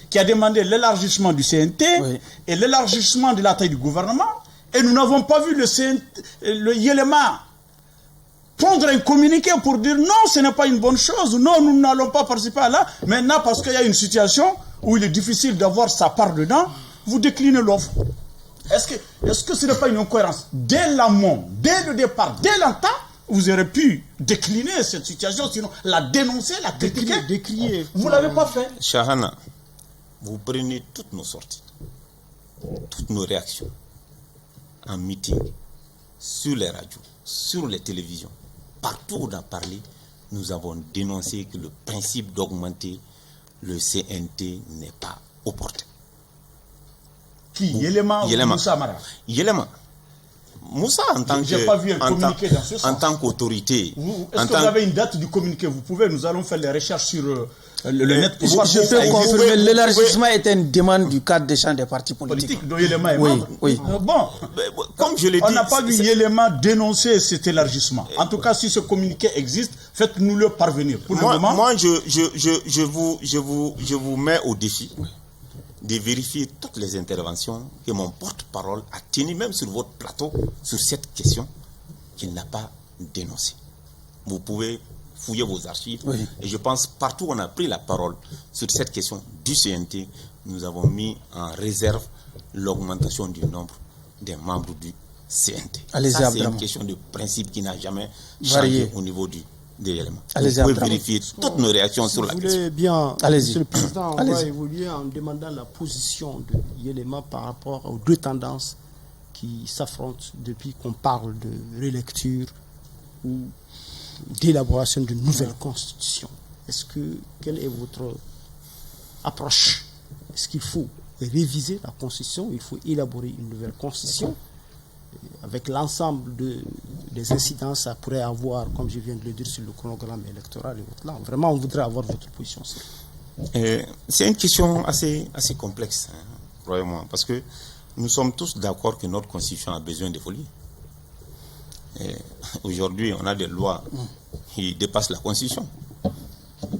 qui a demandé l'élargissement du CNT et l'élargissement de la taille du gouvernement, et nous n'avons pas vu le Yelema prendre un communiqué pour dire non, ce n'est pas une bonne chose, non, nous n'allons pas participer à là. Maintenant, parce qu'il y a une situation où il est difficile d'avoir sa part dedans, vous déclinez l'offre. Est-ce que ce n'est pas une incohérence? Dès l'amont, dès le départ, dès longtemps, vous aurez pu décliner cette situation, sinon la dénoncer, la critiquer. Décrier. Vous ne l'avez pas fait. Chahana, vous prenez toutes nos sorties, toutes nos réactions, en meeting, sur les radios, sur les télévisions, partout où on a parlé, nous avons dénoncé que le principe d'augmenter le CNT n'est pas opportun. Qui? Yelema ou Moussa Mara? Yelema. Moussa, en tant qu'autorité. Est-ce que vous avez une date du communiqué? Vous pouvez, nous allons faire les recherches sur le net. Je peux confirmer, l'élargissement était une demande du cadre d'échange des partis politiques. Dont Yelema est membre. Oui. Bon, comme je l'ai dit, on n'a pas vu Yelema dénoncer cet élargissement. En tout cas, si ce communiqué existe, faites-nous le parvenir. Pour le moment, moi, je vous mets au défi de vérifier toutes les interventions que mon porte-parole a tenues, même sur votre plateau, sur cette question qu'il n'a pas dénoncée. Vous pouvez fouiller vos archives, et je pense partout où on a pris la parole sur cette question du CNT, nous avons mis en réserve l'augmentation du nombre des membres du CNT. Ça, c'est une question de principe qui n'a jamais changé au niveau des éléments. Vous pouvez vérifier toutes nos réactions sur la question. Vous voulez bien, Monsieur le Président, on va évoluer en demandant la position de Yelema par rapport aux deux tendances qui s'affrontent depuis qu'on parle de relecture ou d'élaboration d'une nouvelle constitution. Quelle est votre approche? Est-ce qu'il faut réviser la constitution? Il faut élaborer une nouvelle constitution avec l'ensemble des incidences ça pourrait avoir, comme je viens de le dire, sur le chronogramme électoral et autres là. Vraiment, on voudrait avoir votre position sur ça. C'est une question assez complexe, croyez-moi, parce que nous sommes tous d'accord que notre constitution a besoin d'évoluer. Aujourd'hui, on a des lois qui dépassent la Constitution.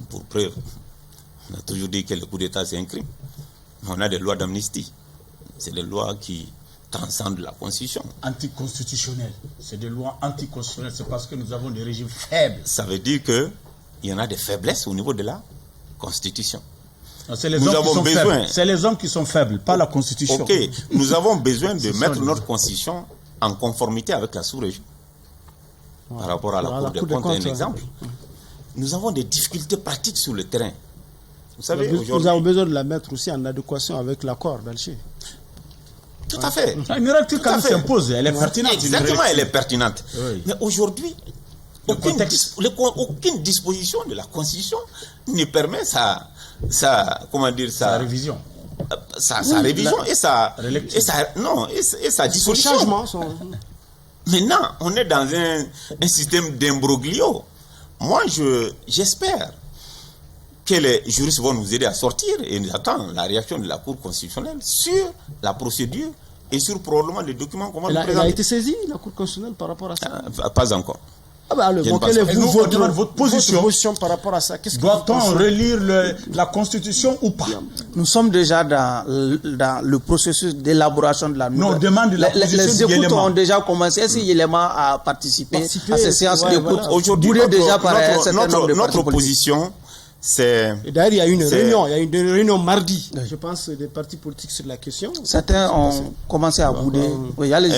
Pour preuve, on a toujours dit que le coup d'État, c'est un crime. On a des lois d'amnistie. C'est des lois qui transcendent la Constitution. Anticonstitutionnelles. C'est des lois anticonstitutionnelles. C'est parce que nous avons des régimes faibles. Ça veut dire qu'il y en a des faiblesses au niveau de la Constitution. C'est les hommes qui sont faibles. C'est les hommes qui sont faibles, pas la Constitution. Ok, nous avons besoin de mettre notre Constitution en conformité avec la sous-région. Par rapport à la Cour des comptes, un exemple. Nous avons des difficultés pratiques sur le terrain. Vous savez, nous avons besoin de la mettre aussi en adéquation avec l'accord d'Alger. Tout à fait. Une règle quand s'impose, elle est pertinente. Exactement, elle est pertinente. Oui. Mais aujourd'hui, aucune disposition de la Constitution ne permet sa révision. Sa révision et sa dissolution. Changement. Maintenant, on est dans un système d'imbroglio. Moi, j'espère que les juristes vont nous aider à sortir et nous attendons la réaction de la Cour constitutionnelle sur la procédure et sur probablement les documents qu'on va nous présenter. Elle a été saisie, la Cour constitutionnelle, par rapport à ça? Pas encore. Quelle est votre position par rapport à ça? Doit-on relire la Constitution ou pas? Nous sommes déjà dans le processus d'élaboration de la nouvelle. Non, on demande la position les écoutes ont déjà commencé. Est-ce Yéléma a participé à ces séances d'écoute? Aujourd'hui, notre position, c'est... D'ailleurs, il y a une réunion mardi, je pense, des partis politiques sur la question. Certains ont commencé à bouder.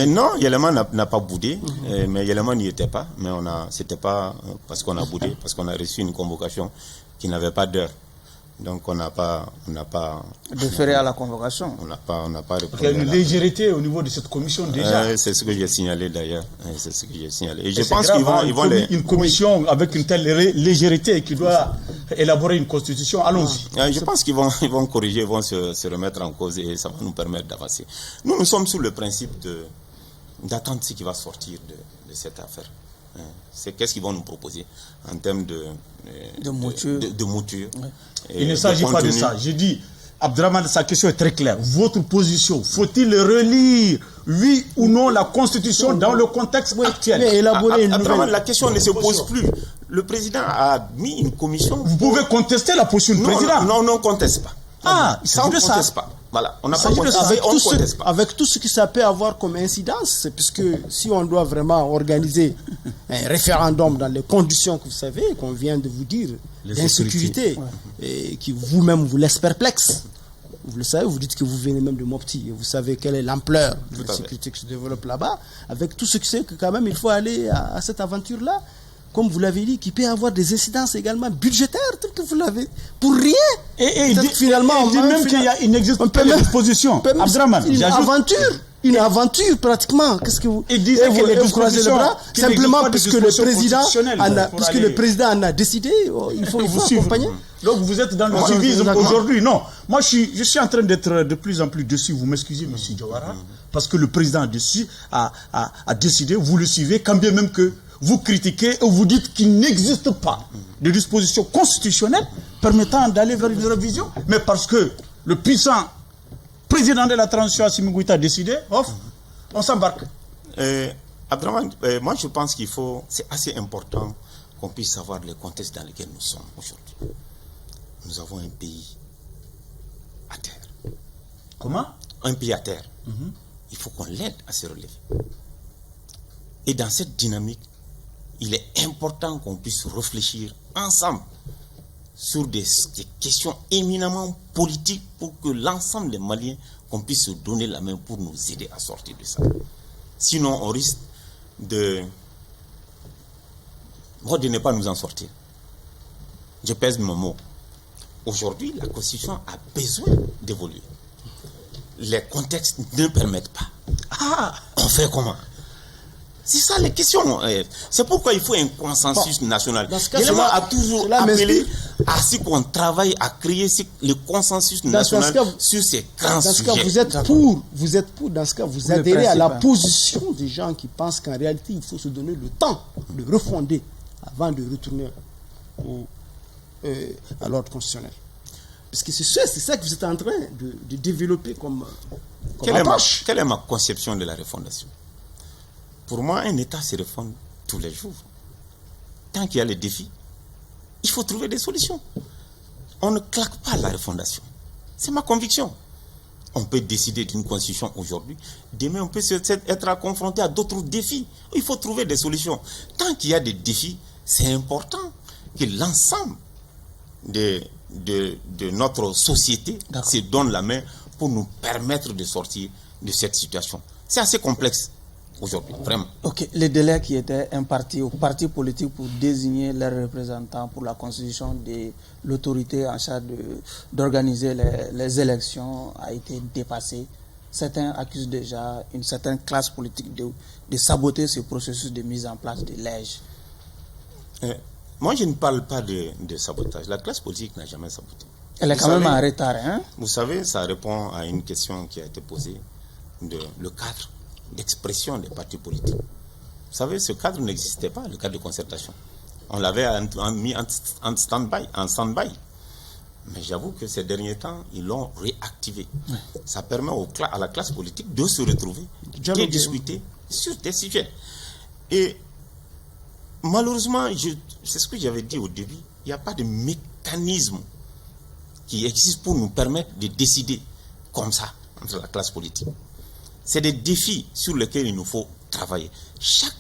Non, Yéléma n'a pas boudé, mais Yéléma n'y était pas. Mais c'était pas parce qu'on a boudé, parce qu'on a reçu une convocation qui n'avait pas d'heure. Donc on n'a pas déféré à la convocation. On n'a pas répondu. Il y a une légèreté au niveau de cette commission déjà. C'est ce que j'ai signalé d'ailleurs. C'est ce que j'ai signalé. Et je pense qu'ils vont une commission avec une telle légèreté qui doit élaborer une constitution. Allons-y. Je pense qu'ils vont corriger, ils vont se remettre en cause et ça va nous permettre d'avancer. Nous sommes sous le principe d'attendre ce qui va sortir de cette affaire. C'est qu'est-ce qu'ils vont nous proposer en termes de mouture. Ouais. Il ne s'agit pas de ça. J'ai dit, Abdraman, sa question est très claire. Votre position, faut-il relire, oui ou non, la Constitution dans le contexte actuel? Mais élaborer une Abdraman, la question ne se pose plus. Le président a mis une commission. Vous pouvez contester la position du président? Non, on ne conteste pas. Ça, on ne conteste pas. Voilà, on n'a pas contesté, on ne conteste pas. Avec tout ce que ça peut avoir comme incidence, puisque si on doit vraiment organiser un référendum dans les conditions que vous savez, qu'on vient de vous dire, d'insécurité, et qui vous-même vous laisse perplexe. Vous le savez, vous dites que vous venez même de Mopti, et vous savez quelle est l'ampleur de la sécurité qui se développe là-bas, avec tout ce que c'est que quand même il faut aller à cette aventure-là. Comme vous l'avez dit, qui peut avoir des incidences également budgétaires, tel que vous l'avez, pour rien. Et finalement, il dit même qu'il n'existe pas de disposition. Une aventure pratiquement. Qu'est-ce que vous vous croisez les bras simplement puisque le président en a décidé. Il faut vous accompagner. Donc vous êtes dans le civisme aujourd'hui. Non, moi je suis en train d'être de plus en plus dessus. Vous m'excusez, monsieur Diawara, parce que le président a décidé. Vous le suivez, quand bien même que vous critiquez et vous dites qu'il n'existe pas de disposition constitutionnelle permettant d'aller vers une révision, mais parce que le puissant président de la transition, Assimi Goïta, a décidé, on s'embarque. Abdraman, moi je pense c'est assez important qu'on puisse savoir le contexte dans lequel nous sommes aujourd'hui. Nous avons un pays à terre. Comment? Un pays à terre. Il faut qu'on l'aide à se relever. Et dans cette dynamique, il est important qu'on puisse réfléchir ensemble sur des questions éminemment politiques pour que l'ensemble des Maliens, qu'on puisse se donner la main pour nous aider à sortir de ça. Sinon, on risque de ne pas nous en sortir. Je pèse mon mot. Aujourd'hui, la Constitution a besoin d'évoluer. Les contextes ne permettent pas. On fait comment? C'est ça les questions. C'est pourquoi il faut un consensus national. Yéléma a toujours appelé à ce qu'on travaille à créer le consensus national sur ces grands sujets. Dans ce cas, dans ce cas, vous adhérez à la position des gens qui pensent qu'en réalité, il faut se donner le temps de refonder avant de retourner à l'ordre constitutionnel. Parce que c'est ça que vous êtes en train de développer comme approche. Quelle est ma conception de la refondation? Pour moi, un État se refond tous les jours. Tant qu'il y a les défis, il faut trouver des solutions. On ne claque pas la refondation. C'est ma conviction. On peut décider d'une constitution aujourd'hui. Demain, on peut être confronté à d'autres défis. Il faut trouver des solutions. Tant qu'il y a des défis, c'est important que l'ensemble de notre société se donne la main pour nous permettre de sortir de cette situation. C'est assez complexe aujourd'hui, vraiment. Ok, les délais qui étaient impartis aux partis politiques pour désigner leurs représentants pour la constitution de l'autorité en charge d'organiser les élections a été dépassé. Certains accusent déjà une certaine classe politique de saboter ce processus de mise en place de l'EJ. Moi, je ne parle pas de sabotage. La classe politique n'a jamais saboté. Elle est quand même en retard, hein? Vous savez, ça répond à une question qui a été posée le cadre d'expression des partis politiques. Vous savez, ce cadre n'existait pas, le cadre de concertation. On l'avait mis en stand-by. Mais j'avoue que ces derniers temps, ils l'ont réactivé. Oui. Ça permet à la classe politique de se retrouver, de discuter sur des sujets. Et malheureusement, c'est ce que j'avais dit au début, il n'y a pas de mécanisme qui existe pour nous permettre de décider comme ça entre la classe politique. C'est des défis sur lesquels il nous faut travailler. Chaque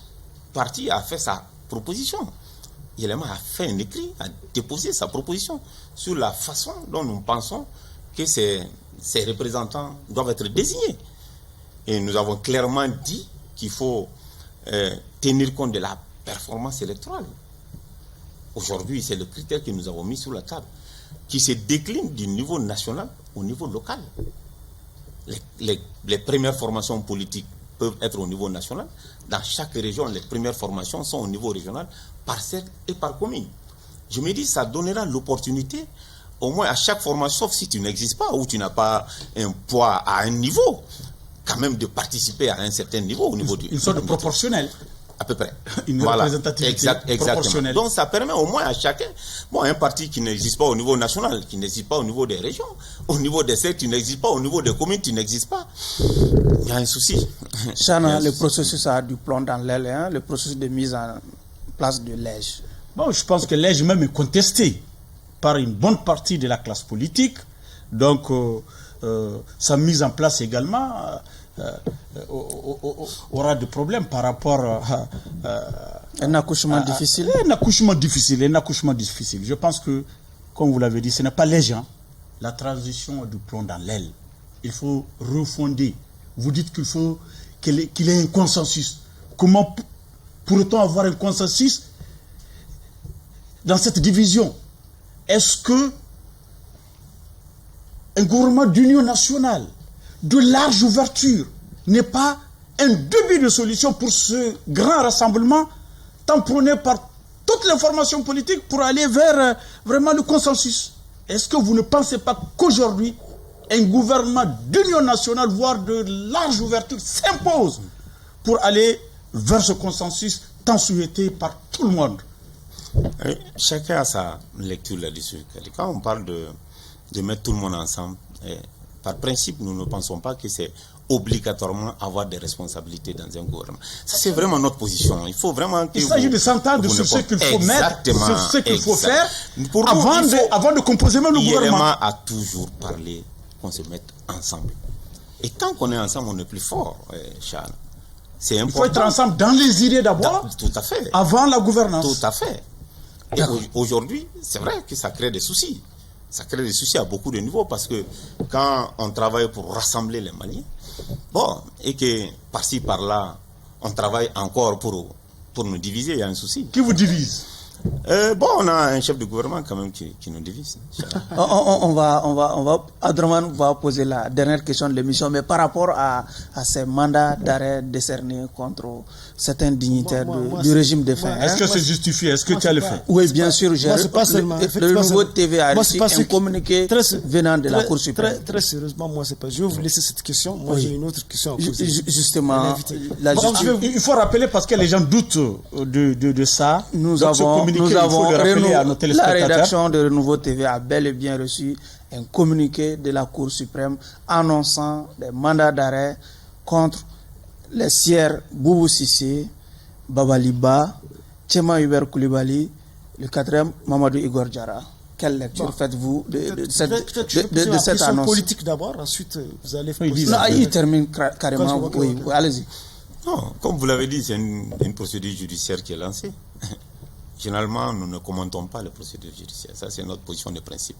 parti a fait sa proposition. Yelema a fait un écrit, a déposé sa proposition sur la façon dont nous pensons que ces représentants doivent être désignés. Et nous avons clairement dit qu'il faut tenir compte de la performance électorale. Aujourd'hui, c'est le critère que nous avons mis sur la table, qui se décline du niveau national au niveau local. Les premières formations politiques peuvent être au niveau national. Dans chaque région, les premières formations sont au niveau régional, par cercle et par commune. Je me dis, ça donnera l'opportunité, au moins à chaque formation, sauf si tu n'existes pas ou tu n'as pas un poids à un niveau, quand même de participer à un certain niveau au niveau du... Une sorte de proportionnel. À peu près. Une représentativité proportionnelle. Donc ça permet au moins à chacun, un parti qui n'existe pas au niveau national, qui n'existe pas au niveau des régions, au niveau des sectes, qui n'existe pas au niveau des communes, qui n'existe pas. Il y a un souci. Chana, le processus a du plomb dans l'aile, hein, le processus de mise en place de l'EJ. Bon, je pense que l'EJ même est contesté par une bonne partie de la classe politique. Donc, sa mise en place également aura des problèmes par rapport à un accouchement difficile. Un accouchement difficile. Je pense que, comme vous l'avez dit, ce n'est pas les gens. La transition du plomb dans l'aile. Il faut refonder. Vous dites qu'il faut qu'il y ait un consensus. Comment pourrait-on avoir un consensus dans cette division? Est-ce que un gouvernement d'union nationale de large ouverture n'est pas un début de solution pour ce grand rassemblement tamponné par toutes les formations politiques pour aller vers vraiment le consensus? Est-ce que vous ne pensez pas qu'aujourd'hui, un gouvernement d'union nationale, voire de large ouverture, s'impose pour aller vers ce consensus tant souhaité par tout le monde? Chacun a sa lecture là-dessus. Quand on parle de mettre tout le monde ensemble, par principe, nous ne pensons pas que c'est obligatoirement avoir des responsabilités dans un gouvernement. Ça, c'est vraiment notre position. Il faut vraiment que... Il s'agit de s'entendre sur ce qu'il faut mettre, sur ce qu'il faut faire, avant de composer même le gouvernement. Yelema a toujours parlé qu'on se mette ensemble. Et tant qu'on est ensemble, on est plus fort, Charles. C'est important. Il faut être ensemble dans les idées d'abord, tout à fait. Avant la gouvernance. Tout à fait. Et aujourd'hui, c'est vrai que ça crée des soucis. Ça crée des soucis à beaucoup de niveaux parce que quand on travaille pour rassembler les Maliens, et que par-ci, par-là, on travaille encore pour nous diviser, il y a un souci. Qui vous divise? On a un chef de gouvernement quand même qui nous divise. Abdraman va poser la dernière question de l'émission, mais par rapport à ces mandats d'arrêt décernés contre certains dignitaires du régime de faim. Est-ce que c'est justifié? Est-ce que tu as le fait? Oui, bien sûr. Le nouveau TV a reçu un communiqué venant de la Cour suprême. Très sérieusement, moi, c'est pas. Je vais vous laisser cette question. Moi, j'ai une autre question à poser. Justement, il faut rappeler parce que les gens doutent de ça. Nous avons la rédaction de Renouveau TV a bel et bien reçu un communiqué de la Cour suprême annonçant des mandats d'arrêt contre les sieurs Boubou Sissé, Babaliba, Tchema Hubert Koulibaly, le quatrième Mamadou Igor Diarra. Quelle lecture faites-vous de cette annonce politique d'abord, ensuite vous allez... Il termine carrément, oui, allez-y. Non, comme vous l'avez dit, c'est une procédure judiciaire qui est lancée. Généralement, nous ne commentons pas les procédures judiciaires. Ça, c'est notre position de principe.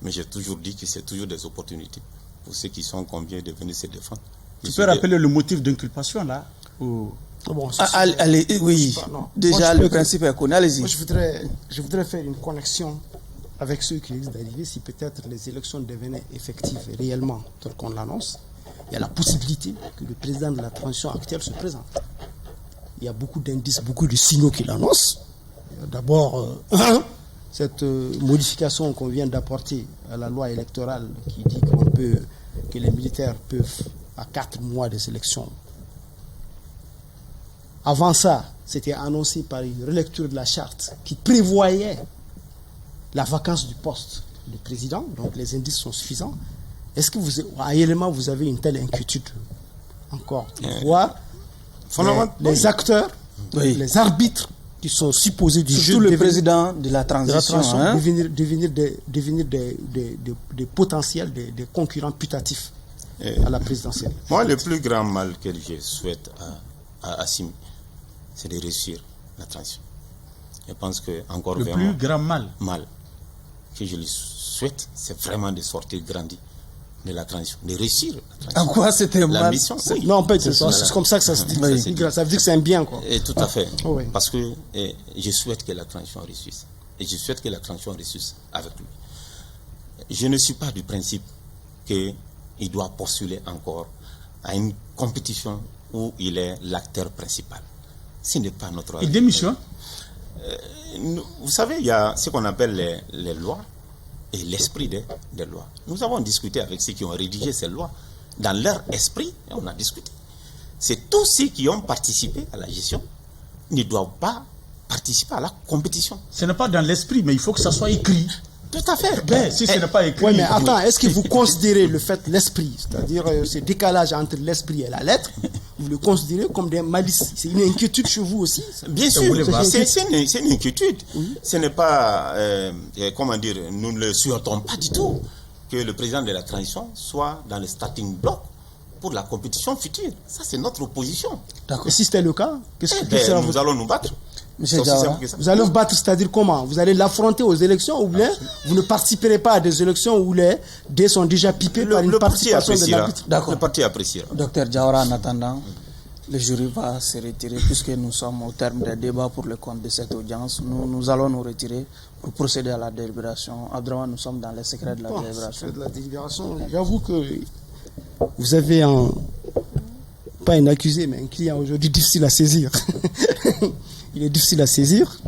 Mais j'ai toujours dit que c'est toujours des opportunités pour ceux qui sont combien de venir se défendre. Tu peux rappeler le motif d'inculpation là allez, oui, déjà le principe est connu, allez-y. Moi, je voudrais faire une connexion avec ceux qui risquent d'arriver si peut-être les élections devenaient effectives et réellement, tel qu'on l'annonce. Il y a la possibilité que le président de la transition actuelle se présente. Il y a beaucoup d'indices, beaucoup de signaux qui l'annoncent. D'abord, cette modification qu'on vient d'apporter à la loi électorale qui dit que les militaires peuvent, à 4 mois des élections. Avant ça, c'était annoncé par une relecture de la charte qui prévoyait la vacance du poste du président. Donc les indices sont suffisants. Est-ce que réellement vous avez une telle inquiétude encore de voir les acteurs, les arbitres qui sont supposés du jeu, le président de la transition, devenir des potentiels, des concurrents putatifs à la présidentielle? Moi, le plus grand mal que je souhaite à Assimi, c'est de réussir la transition. Je pense que encore le plus grand mal que je lui souhaite, c'est vraiment de sortir grandi de la transition, de réussir la transition. En quoi c'était la mal? mission, oui. Non, c'est comme ça que ça se dit. Ça veut dire que c'est un bien, quoi. Et tout à fait. Oui. Parce que je souhaite que la transition réussisse. Et je souhaite que la transition réussisse avec lui. Je ne suis pas du principe qu'il doit postuler encore à une compétition où il est l'acteur principal. Ce n'est pas notre... Il démissionne. Vous savez, il y a ce qu'on appelle les lois et l'esprit des lois. Nous avons discuté avec ceux qui ont rédigé ces lois. Dans leur esprit, on a discuté. C'est tous ceux qui ont participé à la gestion ne doivent pas participer à la compétition. Ce n'est pas dans l'esprit, mais il faut que ça soit écrit. Tout à fait. Ben, si ce n'est pas écrit... Oui, mais attends, est-ce que vous considérez le fait l'esprit, c'est-à-dire ce décalage entre l'esprit et la lettre, vous le considérez comme des malices? C'est une inquiétude chez vous aussi? Bien sûr, c'est une inquiétude. Oui. Ce n'est pas, comment dire, nous ne le souhaitons pas du tout que le président de la transition soit dans le starting block pour la compétition future. Ça, c'est notre position. Et si c'était le cas, nous allons nous battre. Monsieur Diawara, vous allez vous battre, c'est-à-dire comment? Vous allez l'affronter aux élections ou bien vous ne participerez pas à des élections où les dés sont déjà pipés par une participation de l'arbitre? D'accord. Le parti appréciera. Docteur Diawara, en attendant, le jury va se retirer puisque nous sommes au terme des débats pour le compte de cette audience. Nous allons nous retirer pour procéder à la délibération. Abdraman, nous sommes dans les secrets de la délibération. J'avoue que vous avez pas un accusé, mais un client aujourd'hui difficile à saisir. Il est difficile à saisir.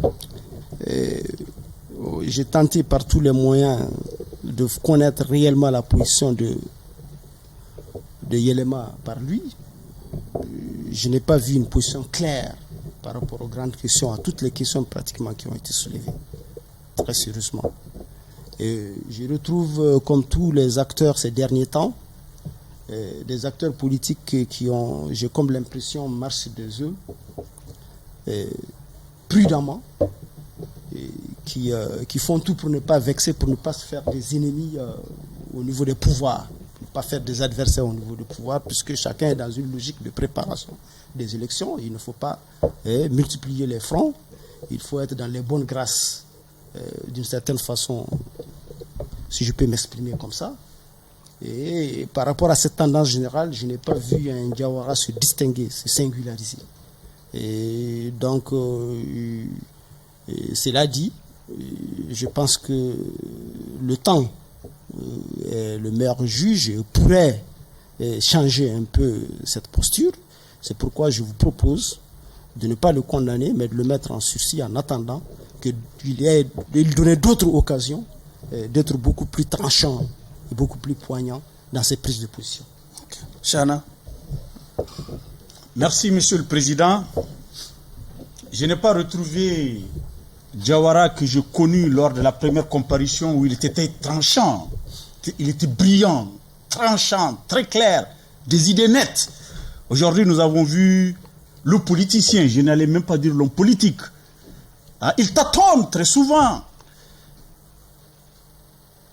J'ai tenté par tous les moyens de connaître réellement la position de Yelema par lui. Je n'ai pas vu une position claire par rapport aux grandes questions, à toutes les questions pratiquement qui ont été soulevées. Très sérieusement. Et je retrouve, comme tous les acteurs ces derniers temps, des acteurs politiques qui ont, j'ai comme l'impression, marché des œufs, prudemment, qui font tout pour ne pas vexer, pour ne pas se faire des ennemis au niveau des pouvoirs, pour ne pas faire des adversaires au niveau du pouvoir, puisque chacun est dans une logique de préparation des élections. Il ne faut pas multiplier les fronts, il faut être dans les bonnes grâces, d'une certaine façon, si je peux m'exprimer comme ça. Et par rapport à cette tendance générale, je n'ai pas vu un Diawara se distinguer, se singulariser. Et donc, cela dit, je pense que le temps est le meilleur juge et pourrait changer un peu cette posture. C'est pourquoi je vous propose de ne pas le condamner, mais de le mettre en sursis en attendant qu'il donne d'autres occasions d'être beaucoup plus tranchant et beaucoup plus poignant dans ses prises de position. Chana. Merci, Monsieur le Président. Je n'ai pas retrouvé Diawara que j'ai connu lors de la première comparution où il était tranchant, il était brillant, tranchant, très clair, des idées nettes. Aujourd'hui, nous avons vu le politicien, je n'allais même pas dire l'homme politique. Il tâtonne très souvent,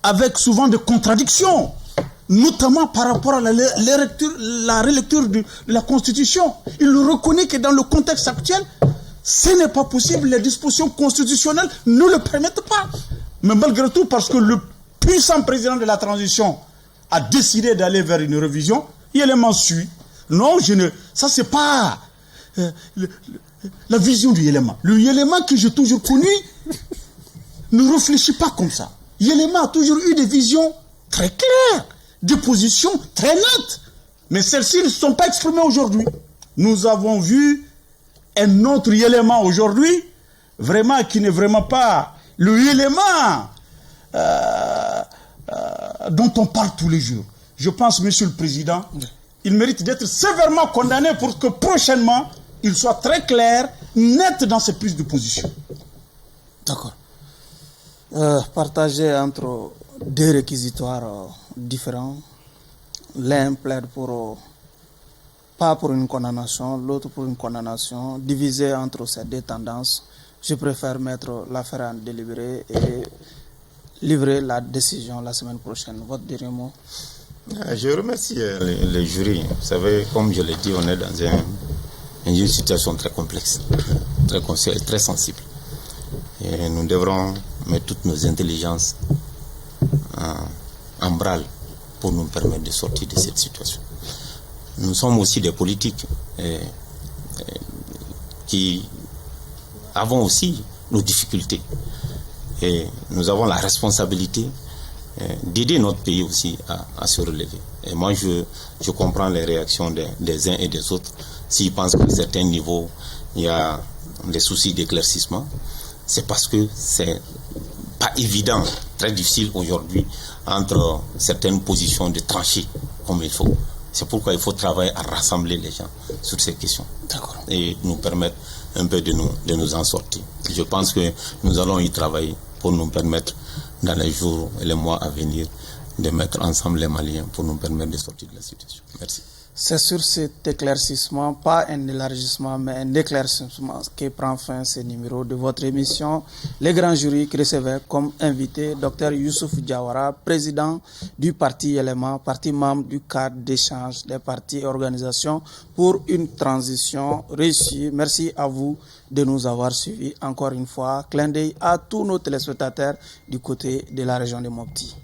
avec souvent des contradictions, notamment par rapport à la relecture de la Constitution. Il reconnaît que dans le contexte actuel, ce n'est pas possible, les dispositions constitutionnelles ne le permettent pas. Mais malgré tout, parce que le puissant président de la transition a décidé d'aller vers une révision, Yéléma suit. Non, ça c'est pas la vision du Yéléma. Le Yéléma que j'ai toujours connu ne réfléchit pas comme ça. Yéléma a toujours eu des visions très claires, des positions très nettes. Mais celles-ci ne se sont pas exprimées aujourd'hui. Nous avons vu un autre Yéléma aujourd'hui, vraiment qui n'est vraiment pas le Yéléma dont on parle tous les jours. Je pense, Monsieur le Président, il mérite d'être sévèrement condamné pour que prochainement, il soit très clair, net dans ses prises de position. D'accord. Partagé entre deux réquisitoires différents. L'un plaide pas pour une condamnation, l'autre pour une condamnation. Divisé entre ces deux tendances, je préfère mettre l'affaire en délibéré et livrer la décision la semaine prochaine. Votre dernier mot? Je remercie les jurys. Vous savez, comme je l'ai dit, on est dans une situation très complexe, très sensible. Et nous devrons mettre toutes nos intelligences en branle pour nous permettre de sortir de cette situation. Nous sommes aussi des politiques qui avons aussi nos difficultés. Et nous avons la responsabilité d'aider notre pays aussi à se relever. Et moi, je comprends les réactions des uns et des autres. S'ils pensent qu'à certains niveaux, il y a des soucis d'éclaircissement, c'est parce que c'est pas évident, très difficile aujourd'hui, entre certaines positions de trancher comme il faut. C'est pourquoi il faut travailler à rassembler les gens sur ces questions. D'accord. Et nous permettre un peu de nous en sortir. Je pense que nous allons y travailler pour nous permettre, dans les jours et les mois à venir, de mettre ensemble les Maliens pour nous permettre de sortir de la situation. Merci. C'est sur cet éclaircissement, pas un élargissement, mais un éclaircissement qui prend fin ce numéro de votre émission. Les grands jurys qui recevaient comme invité Dr Youssouf Diawara, président du parti Yéléma, parti membre du cadre d'échange des partis et organisations pour une transition réussie. Merci à vous de nous avoir suivis. Encore une fois, clin d'œil à tous nos téléspectateurs du côté de la région de Mopti.